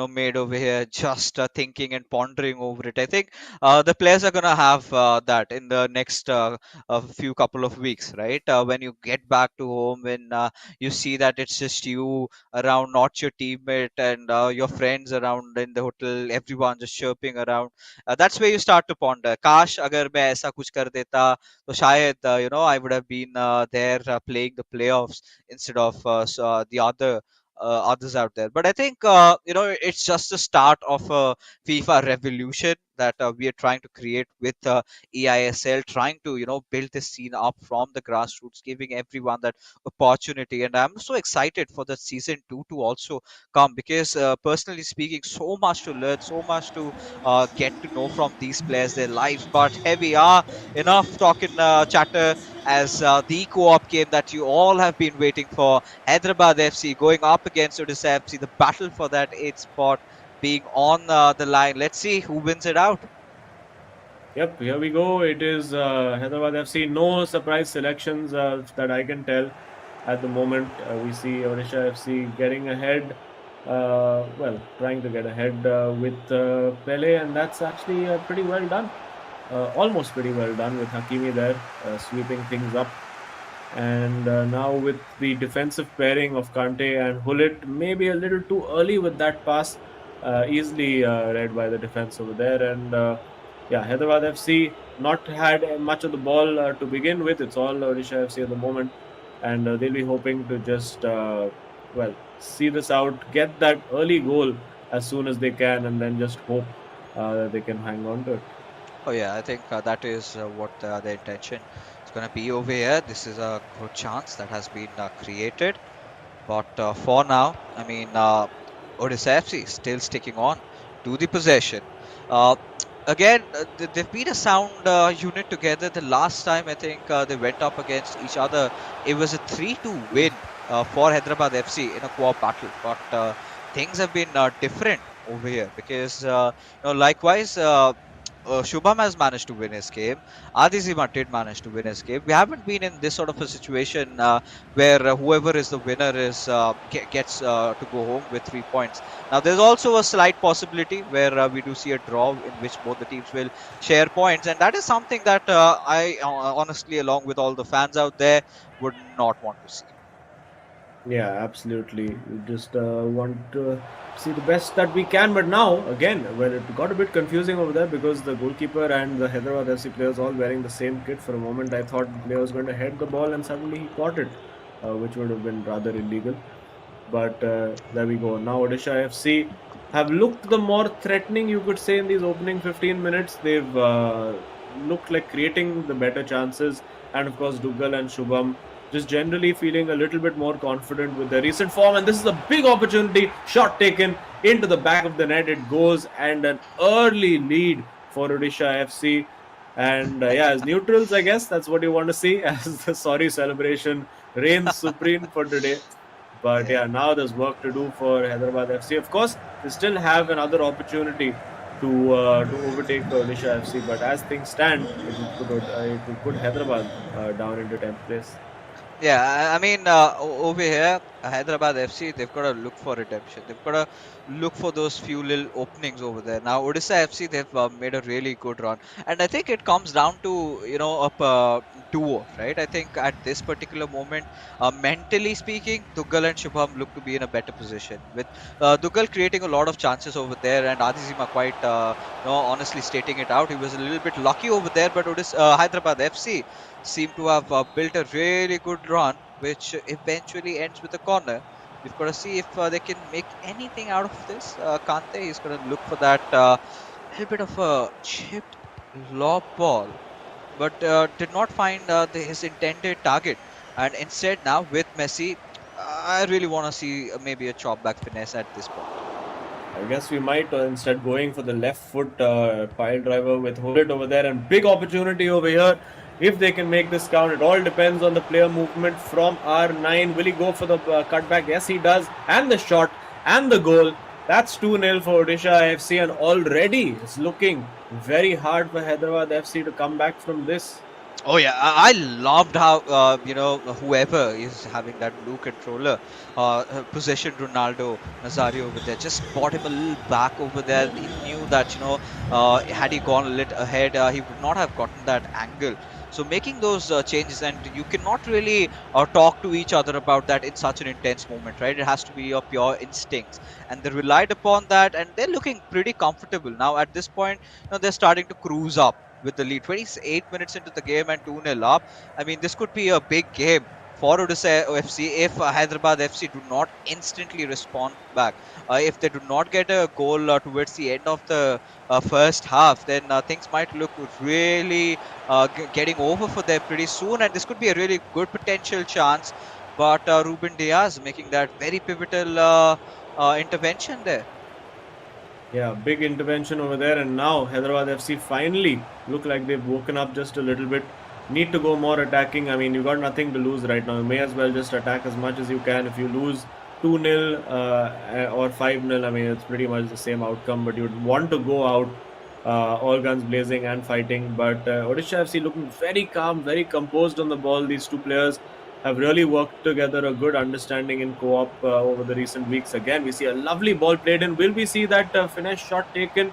made over here. Just thinking and pondering over it. I think the players are gonna have that in the next few couple of weeks, right? When you get back to home, when you see that it's just you around, not your teammate and your friends around in the hotel, everyone just chirping around. That's where you start to ponder. Kash, agar मैं ऐसा कुछ कर देता तो शायद I would have been there playing the playoffs instead of the others out there. But I think it's just the start of a FIFA revolution that we are trying to create with eISL, trying to build this scene up from the grassroots, giving everyone that opportunity. And I'm so excited for the season 2 to also come, because personally speaking, so much to learn, so much to get to know from these players, their lives. But here we are, enough talking chatter, as the co-op game that you all have been waiting for. Hyderabad FC going up against Odisha FC, the battle for that eighth spot being on the line. Let's see who wins it out. Yep, here we go. It is Hyderabad FC. No surprise selections that I can tell at the moment. We see Odisha FC getting ahead. Trying to get ahead with Pele, and that's actually pretty well done. Almost pretty well done with Hakimi there, sweeping things up. And now with the defensive pairing of Kante and Hullet, maybe a little too early with that pass, easily read by the defense over there. And yeah, Hyderabad FC not had much of the ball to begin with. It's all Odisha FC at the moment, and they'll be hoping to just see this out, get that early goal as soon as they can, and then just hope that they can hang on to it. Oh yeah, I think that is what the intention is going to be over here. This is a good chance that has been created. But for now, I mean, Odisha FC still sticking on to the possession. Uh, Again, they've been a sound unit together. The last time I think they went up against each other, it was a 3-2 win for Hyderabad FC in a co-op battle. But things have been different over here, because likewise, Shubham has managed to win his game. Adizema did manage to win his game. We haven't been in this sort of a situation where whoever is the winner is gets to go home with 3 points. Now, there's also a slight possibility where we do see a draw in which both the teams will share points, and that is something that I honestly, along with all the fans out there, would not want to see. Yeah, absolutely. We just want to see the best that we can. But now, again, well, it got a bit confusing over there because the goalkeeper and the Hyderabad FC players all wearing the same kit. For a moment, I thought the player was going to head the ball, and suddenly he caught it, which would have been rather illegal. But there we go. Now, Odisha FC have looked the more threatening, you could say, in these opening 15 minutes. They've looked like creating the better chances. And of course, Dougal and Shubham just generally feeling a little bit more confident with their recent form. And this is a big opportunity. Shot taken into the back of the net. It goes, and an early lead for Odisha FC. And as neutrals, I guess that's what you want to see, as the sorry celebration reigns supreme for today. But now there's work to do for Hyderabad FC. Of course, they still have another opportunity to overtake Odisha FC. But as things stand, it will put Hyderabad down into 10th place. Yeah, I mean, over here, Hyderabad FC, they've got to look for redemption. They've got to look for those few little openings over there. Now, Odisha FC, they've made a really good run, and I think it comes down to a duo, right? I think at this particular moment, mentally speaking, Dougal and Shubham look to be in a better position. With Dougal creating a lot of chances over there, and Adizema quite, honestly stating it out, he was a little bit lucky over there, but Hyderabad FC seem to have built a really good run, which eventually ends with a corner. We've got to see if they can make anything out of this. Kante is going to look for that little bit of a chipped lob ball, but did not find his intended target. And instead, now with Messi, I really want to see maybe a chop back finesse at this point. I guess we might instead going for the left foot pile driver with Hullet over there, and big opportunity over here. If they can make this count, it all depends on the player movement from R9. Will he go for the cutback? Yes, he does. And the shot and the goal. That's 2-0 for Odisha FC, and already it's looking very hard for Hyderabad FC to come back from this. Oh yeah, I loved how whoever is having that blue controller positioned Ronaldo Nazario over there, just brought him a little back over there. He knew that had he gone a little ahead, he would not have gotten that angle. So making those changes, and you cannot really talk to each other about that in such an intense moment, right? It has to be your pure instincts, and they relied upon that, and they're looking pretty comfortable now at this point. They're starting to cruise up with the lead. 28 minutes into the game and 2-0 up. I mean, this could be a big game for Odisha FC if Hyderabad FC do not instantly respond back. If they do not get a goal towards the end of the first half, then things might look really getting over for them pretty soon. And this could be a really good potential chance. But Ruben Diaz making that very pivotal intervention there. Yeah, big intervention over there, and now Hyderabad FC finally look like they've woken up just a little bit. Need to go more attacking. I mean, you got nothing to lose right now. You may as well just attack as much as you can. If you lose 2-0 or 5-0, I mean, it's pretty much the same outcome, but you'd want to go out all guns blazing and fighting. But Odisha FC looking very calm, very composed on the ball. These two players have really worked together, a good understanding in co-op over the recent weeks. Again, we see a lovely ball played in. Will we see that finesse shot taken?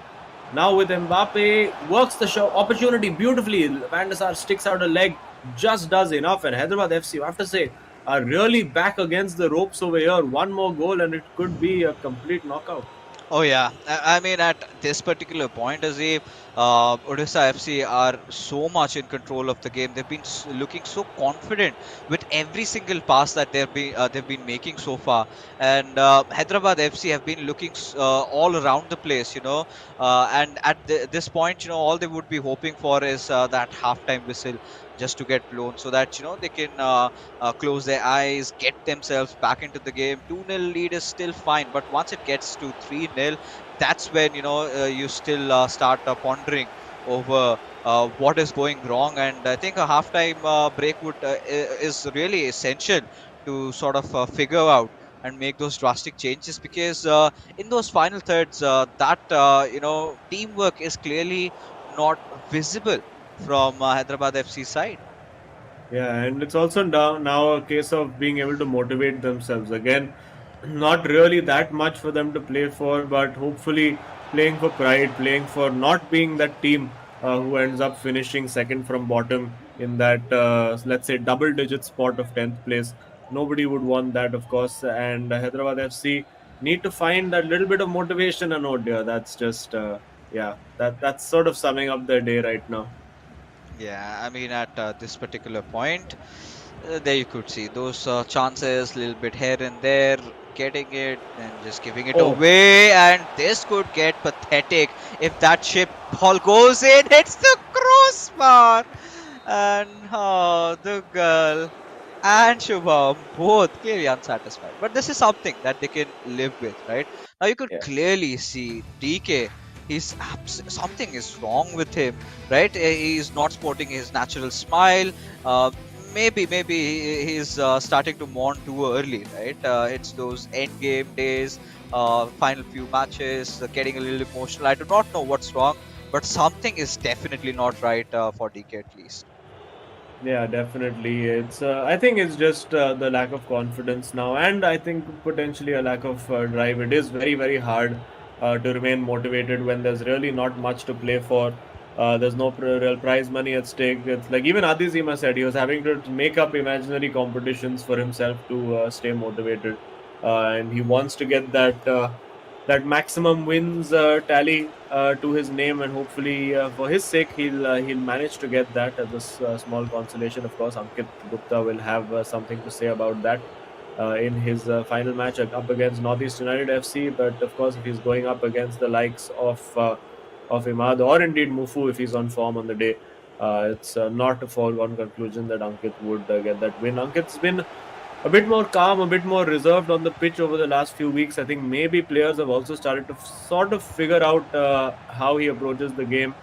Now with Mbappe, works the shot opportunity beautifully. Van der Sar sticks out a leg, just does enough. And Hyderabad FC, I have to say, are really back against the ropes over here. One more goal and it could be a complete knockout. Oh yeah, I mean at this particular point, as if Odisha FC are so much in control of the game. They've been looking so confident with every single pass that they've been making so far, and Hyderabad FC have been looking all around the place, and at this point, all they would be hoping for is that halftime whistle just to get blown, so that they can close their eyes, get themselves back into the game. 2-0 lead is still fine, but once it gets to 3-0, that's when you still start pondering over what is going wrong. And I think a halftime break is really essential to sort of figure out and make those drastic changes, because in those final thirds, that teamwork is clearly not visible from Hyderabad FC side. Yeah, and it's also now a case of being able to motivate themselves. Again, not really that much for them to play for, but hopefully playing for pride, playing for not being that team who ends up finishing second from bottom in that, let's say, double digit spot of 10th place. Nobody would want that, of course. And Hyderabad FC need to find that little bit of motivation, and oh dear, that's just, yeah, that's sort of summing up their day right now. Yeah, I mean, at this particular point, there you could see those chances, little bit here and there, getting it and just giving it Oh, away. And this could get pathetic if that chip ball goes in, hits the crossbar, and the girl and Shubham both clearly unsatisfied. But this is something that they can live with, right? Now you could yeah. clearly see DK. Something is wrong with him, right? He's not sporting his natural smile. Maybe he's starting to mourn too early, right? It's those end game days, final few matches, getting a little emotional. I do not know what's wrong, but something is definitely not right for DK at least. Yeah, definitely. It's. I think it's just the lack of confidence now, and I think potentially a lack of drive. It is very, very hard to remain motivated when there's really not much to play for. There's no real prize money at stake. It's like even Adizema said he was having to make up imaginary competitions for himself to stay motivated, and he wants to get that maximum wins tally to his name, and hopefully for his sake he'll manage to get that as a small consolation. Of course, Ankit Gupta will have something to say about that in his final match up against Northeast United FC. But of course, if he's going up against the likes of Imad or indeed Mufu if he's on form on the day, it's not a foregone conclusion that Ankit would get that win. Ankit's been a bit more calm, a bit more reserved on the pitch over the last few weeks. I think maybe players have also started to sort of figure out how he approaches the game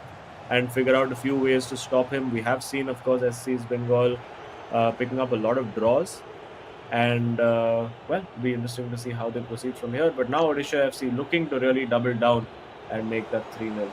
and figure out a few ways to stop him. We have seen, of course, SC's Bengal picking up a lot of draws. And well, it'll be interesting to see how they proceed from here. But now Odisha FC looking to really double down and make that 3-0.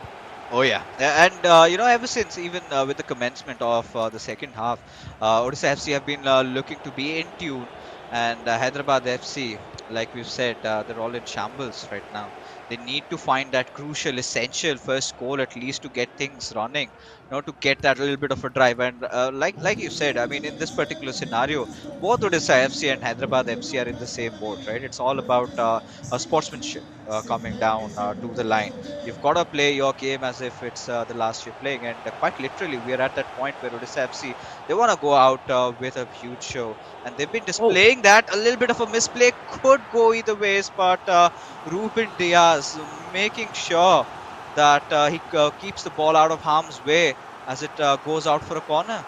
Oh yeah, and ever since even with the commencement of the second half, Odisha FC have been looking to be in tune, and Hyderabad FC, like we've said, they're all in shambles right now. They need to find that crucial, essential first goal at least to get things running, to get that little bit of a drive. And like you said, I mean, in this particular scenario, both Odisha FC and Hyderabad FC are in the same boat, right? It's all about a sportsmanship coming down to the line. You've got to play your game as if it's the last you're playing, and quite literally, we are at that point where Odisha FC they want to go out with a huge show, and they've been Oh, displaying that. A little bit of a misplay could go either ways, but Ruben Diaz making sure that he keeps the ball out of harm's way as it goes out for a corner.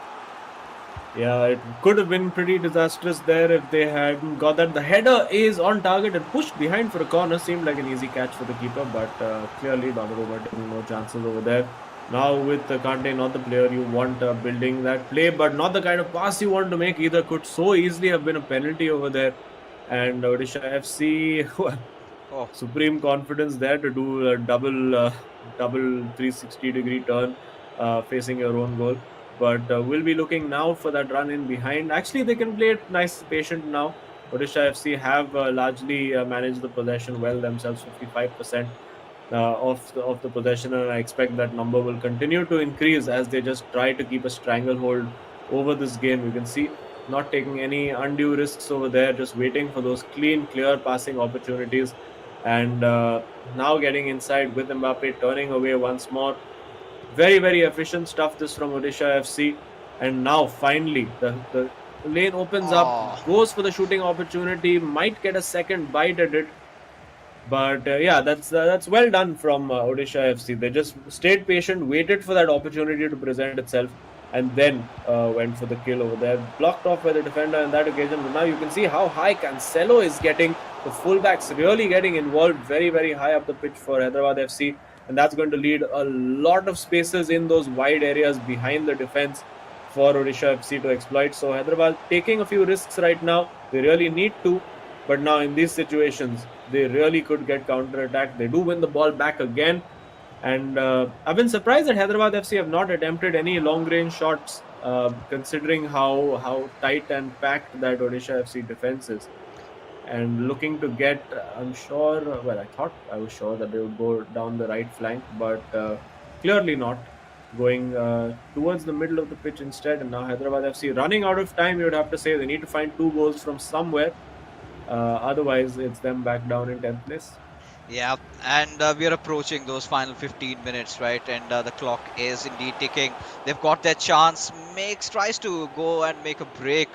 yeah, it could have been pretty disastrous there if they hadn't got that. The header is on target and pushed behind for a corner. Seemed like an easy catch for the keeper, but clearly Donnarumma taking no chances over there. Now with Kante, not the player you want building that play, but not the kind of pass you want to make either. Could so easily have been a penalty over there. And Odisha FC, Oh, supreme confidence there to do a double 360-degree turn facing your own goal. But we'll be looking now for that run in behind. Actually, they can play it nice, patient now. Odisha FC have largely managed the possession well themselves, 55% of the possession, and I expect that number will continue to increase as they just try to keep a stranglehold over this game. You can see not taking any undue risks over there, just waiting for those clean, clear passing opportunities, and now getting inside with Mbappe, turning away once more. Very, very efficient stuff this from Odisha FC. And now finally the lane opens up, oh. goes for the shooting opportunity, might get a second bite at it. But yeah, that's well done from Odisha FC. They just stayed patient, waited for that opportunity to present itself, and then went for the kill over there. Blocked off by the defender on that occasion. But now you can see how high Cancelo is getting. The fullbacks really getting involved very, very high up the pitch for Hyderabad FC. And that's going to lead a lot of spaces in those wide areas behind the defense for Odisha FC to exploit. So Hyderabad taking a few risks right now. They really need to. But now in these situations, they really could get counter-attacked. They do win the ball back again. And I've been surprised that Hyderabad FC have not attempted any long-range shots, considering how tight and packed that Odisha FC defense is. And looking to get, I'm sure, well, I thought I was sure that they would go down the right flank, but clearly not. Going towards the middle of the pitch instead. And now Hyderabad FC running out of time, you would have to say. They need to find 2 goals from somewhere. Otherwise, it's them back down in 10th place. Yeah, and we are approaching those final 15 minutes, right? And the clock is indeed ticking. They've got their chance. Tries to go and make a break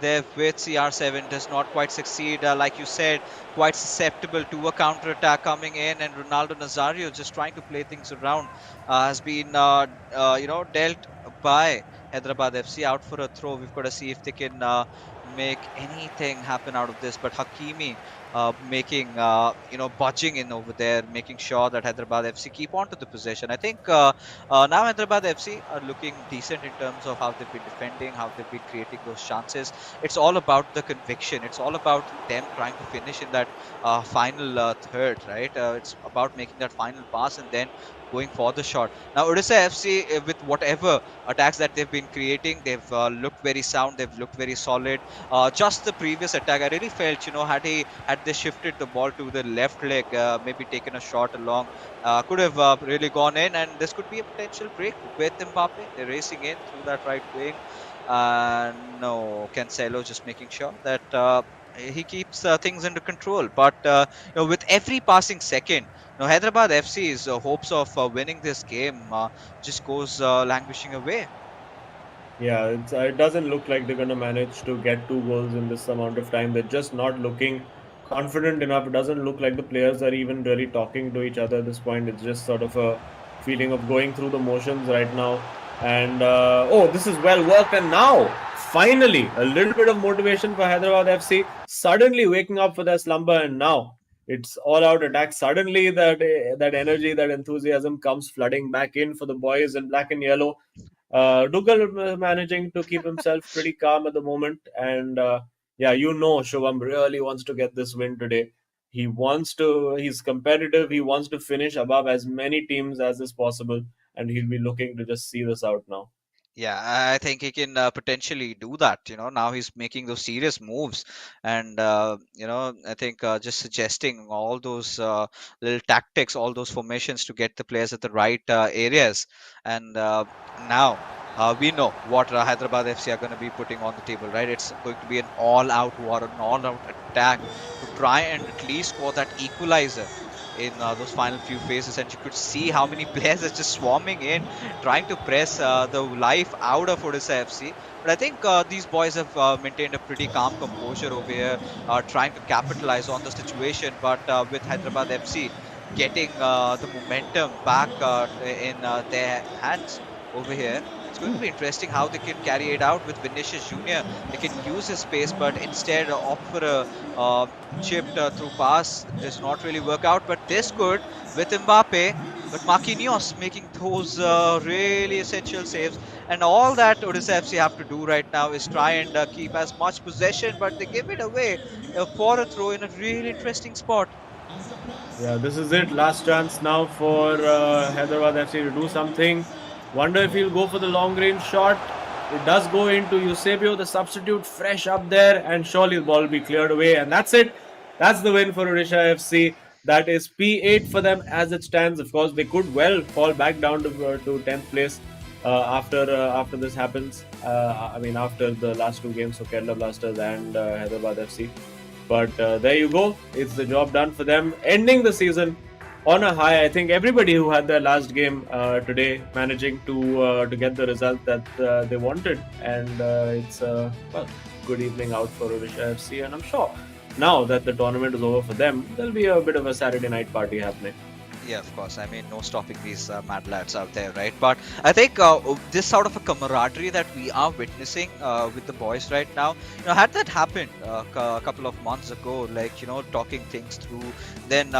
there with CR7. Does not quite succeed. Like you said, quite susceptible to a counter attack coming in. And Ronaldo Nazario just trying to play things around has been, dealt by Hyderabad FC out for a throw. We've got to see if they can make anything happen out of this. But Hakimi making budging in over there, making sure that Hyderabad FC keep on to the possession. I think now Hyderabad FC are looking decent in terms of how they've been defending, how they've been creating those chances. It's all about the conviction. It's all about them trying to finish in that final third, right? It's about making that final pass and then going for the shot. Now Odisha FC, with whatever attacks that they've been creating, they've looked very sound. They've looked very solid. Just the previous attack, I really felt, had they shifted the ball to the left leg, maybe taken a shot along, could have really gone in, and this could be a potential break with Mbappe. They're racing in through that right wing. No, Cancelo just making sure that he keeps things under control. But with every passing second, Hyderabad FC's hopes of winning this game just goes languishing away. Yeah, it doesn't look like they're going to manage to get 2 goals in this amount of time. They're just not looking confident enough. It doesn't look like the players are even really talking to each other at this point. It's just sort of a feeling of going through the motions right now. And oh, this is well worked. And now, finally, a little bit of motivation for Hyderabad FC. Suddenly waking up for their slumber, and now it's all-out attack. Suddenly, that energy, that enthusiasm comes flooding back in for the boys in black and yellow. Dougal managing to keep himself pretty calm at the moment, and yeah, Shubham really wants to get this win today. He wants to. He's competitive. He wants to finish above as many teams as is possible, and he'll be looking to just see this out now. Yeah, I think he can potentially do that. Now he's making those serious moves, and I think just suggesting all those little tactics, all those formations to get the players at the right areas. And now we know what Hyderabad FC are going to be putting on the table, right? It's going to be an all-out war, an all-out attack to try and at least score that equalizer in those final few phases, and you could see how many players are just swarming in, trying to press the life out of Odisha FC. But I think these boys have maintained a pretty calm composure over here, trying to capitalize on the situation. But with Hyderabad FC getting the momentum back in their hands over here, it's going to be interesting how they can carry it out with Vinicius Junior. They can use his space, but instead opt for a chipped through pass. Does not really work out. But this could with Mbappe. But Marquinhos making those really essential saves. And all that Odisha FC have to do right now is try and keep as much possession, but they give it away for a throw in a really interesting spot. Yeah, this is it. Last chance now for Hyderabad FC to do something. Wonder if he'll go for the long range shot. It does go into Eusebio, the substitute, fresh up there, and surely the ball will be cleared away. And that's it. That's the win for Odisha FC. That is P8 for them as it stands. Of course, they could well fall back down to 10th place after this happens. After the last 2 games for Kerala Blasters and Hyderabad FC. But there you go. It's the job done for them. Ending the season on a high. I think everybody who had their last game today managing to get the result that they wanted. And it's good evening out for Odisha FC. And I'm sure now that the tournament is over for them, there'll be a bit of a Saturday night party happening. Yeah, of course. I mean, no stopping these mad lads out there, right? But I think this sort of a camaraderie that we are witnessing with the boys right now, had that happened a couple of months ago, like, talking things through, then,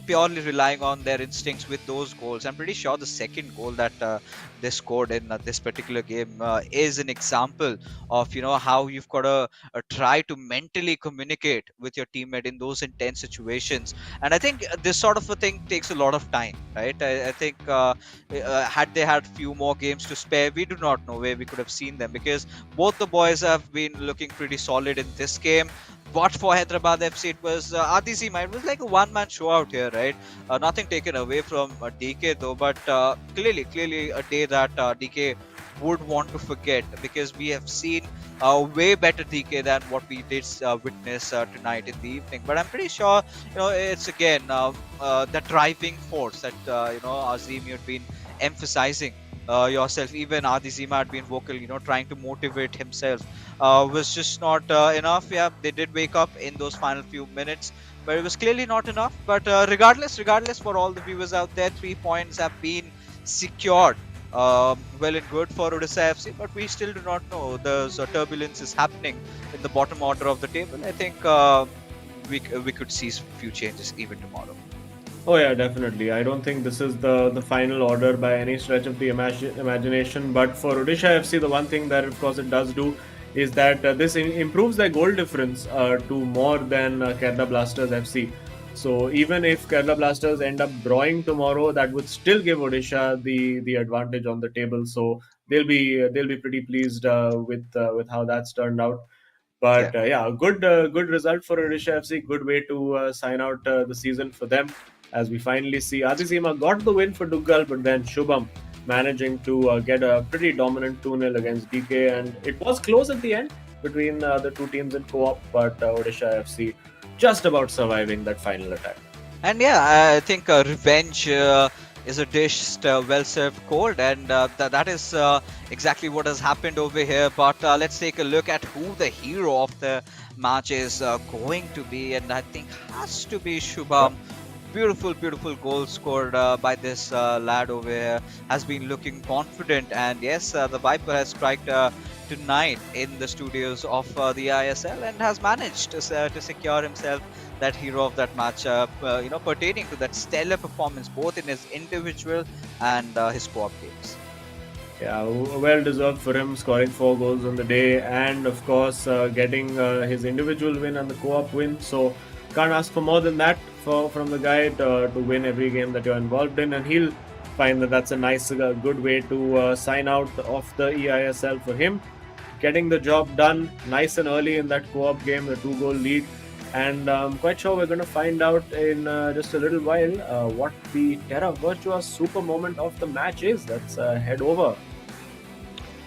purely relying on their instincts with those goals. I'm pretty sure the second goal that they scored in this particular game is an example of, how you've got to try to mentally communicate with your teammate in those intense situations. And I think this sort of a thing takes a lot of time, right? I think had they had few more games to spare, we do not know where we could have seen them, because both the boys have been looking pretty solid in this game. But for Hyderabad FC, it was Adizema. It was like a one-man show out here, right? Nothing taken away from DK though, but clearly a day that DK would want to forget, because we have seen way better DK than what we did witness tonight in the evening. But I'm pretty sure, it's again the driving force that Azim, you'd been emphasizing yourself. Even Adizema had been vocal, trying to motivate himself. Was just not enough. Yeah, they did wake up in those final few minutes, but it was clearly not enough. But regardless, for all the viewers out there, 3 points have been secured. Well and good for Odisha FC, but we still do not know. There's turbulence is happening in the bottom order of the table. I think we could see a few changes even tomorrow. Oh yeah, definitely. I don't think this is the final order by any stretch of the imagination. But for Odisha FC, the one thing that of course it does do is that this improves their goal difference to more than Kerala Blasters FC. So even if Kerala Blasters end up drawing tomorrow, that would still give Odisha the advantage on the table. So they'll be pretty pleased with how that's turned out. Yeah. But yeah, good result for Odisha FC. Good way to sign out the season for them. As we finally see Adizema got the win for Dougal, but then Shubham managing to get a pretty dominant 2-0 against DK, and it was close at the end between the two teams in co-op, but Odisha FC just about surviving that final attack. And yeah, I think revenge is a dish well served cold, and that is exactly what has happened over here. But let's take a look at who the hero of the match is going to be, and I think has to be Shubham. Beautiful goal scored by this lad over here. Has been looking confident, and yes, the Viper has striked tonight in the studios of the eISL and has managed to secure himself that hero of that match, pertaining to that stellar performance both in his individual and his co-op games. Yeah, well deserved for him, scoring 4 goals on the day, and of course getting his individual win and the co-op win. So can't ask for more than that from the guy to win every game that you're involved in, and he'll find that that's a nice, good way to sign out of the eISL for him. Getting the job done nice and early in that co-op game, the 2-goal lead. And I'm quite sure we're going to find out in just a little while what the Terra Virtua super moment of the match is. Let's head over.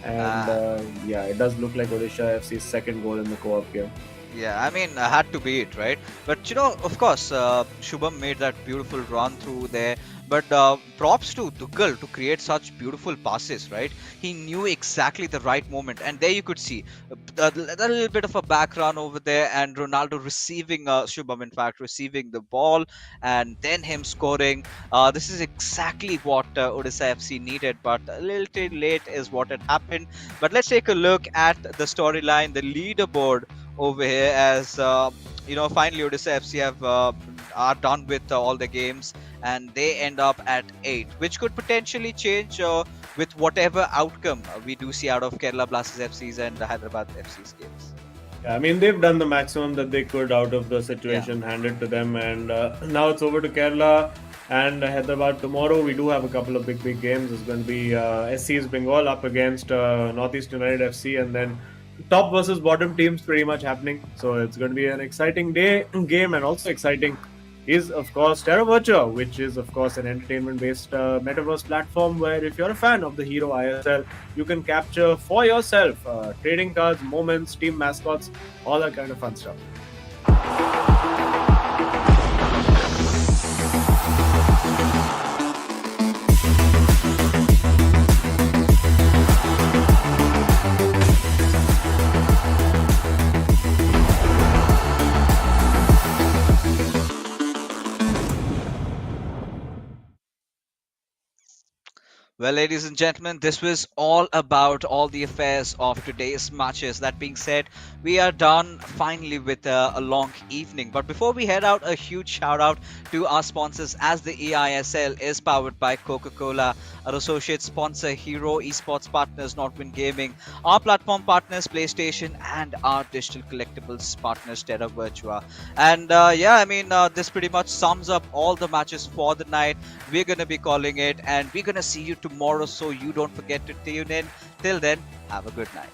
And yeah, it does look like Odisha FC's second goal in the co-op game. Yeah, I mean, I had to be it, right? But of course, Shubham made that beautiful run through there. But props to Dougal to create such beautiful passes, right? He knew exactly the right moment, and there you could see a little bit of a back run over there, and Ronaldo receiving Shubham, in fact, receiving the ball, and then him scoring. This is exactly what Odisha FC needed, but a little too late is what had happened. But let's take a look at the storyline, the leaderboard over here, as finally Odisha FC are done with all the games, and they end up at 8, which could potentially change with whatever outcome we do see out of Kerala Blasters FC's and Hyderabad FC's games. Yeah, I mean, they've done the maximum that they could out of the situation handed to them, and now it's over to Kerala and Hyderabad tomorrow. We do have a couple of big games. It's going to be SC's Bengal up against Northeast United FC, and then top versus bottom teams pretty much happening. So it's going to be an exciting game, and also exciting is of course Terra Virtua, which is of course an entertainment-based metaverse platform where if you're a fan of the hero ISL, you can capture for yourself trading cards, moments, team mascots, all that kind of fun stuff. Well, ladies and gentlemen, this was all about all the affairs of today's matches. That being said, we are done finally with a long evening. But before we head out, a huge shout out to our sponsors, as the eISL is powered by Coca-Cola, our associate sponsor Hero, esports partners Nordwind Gaming, our platform partners PlayStation, and our digital collectibles partners Terra Virtua. And this pretty much sums up all the matches for the night. We're going to be calling it, and we're going to see you tomorrow, so you don't forget to tune in. Till then, have a good night.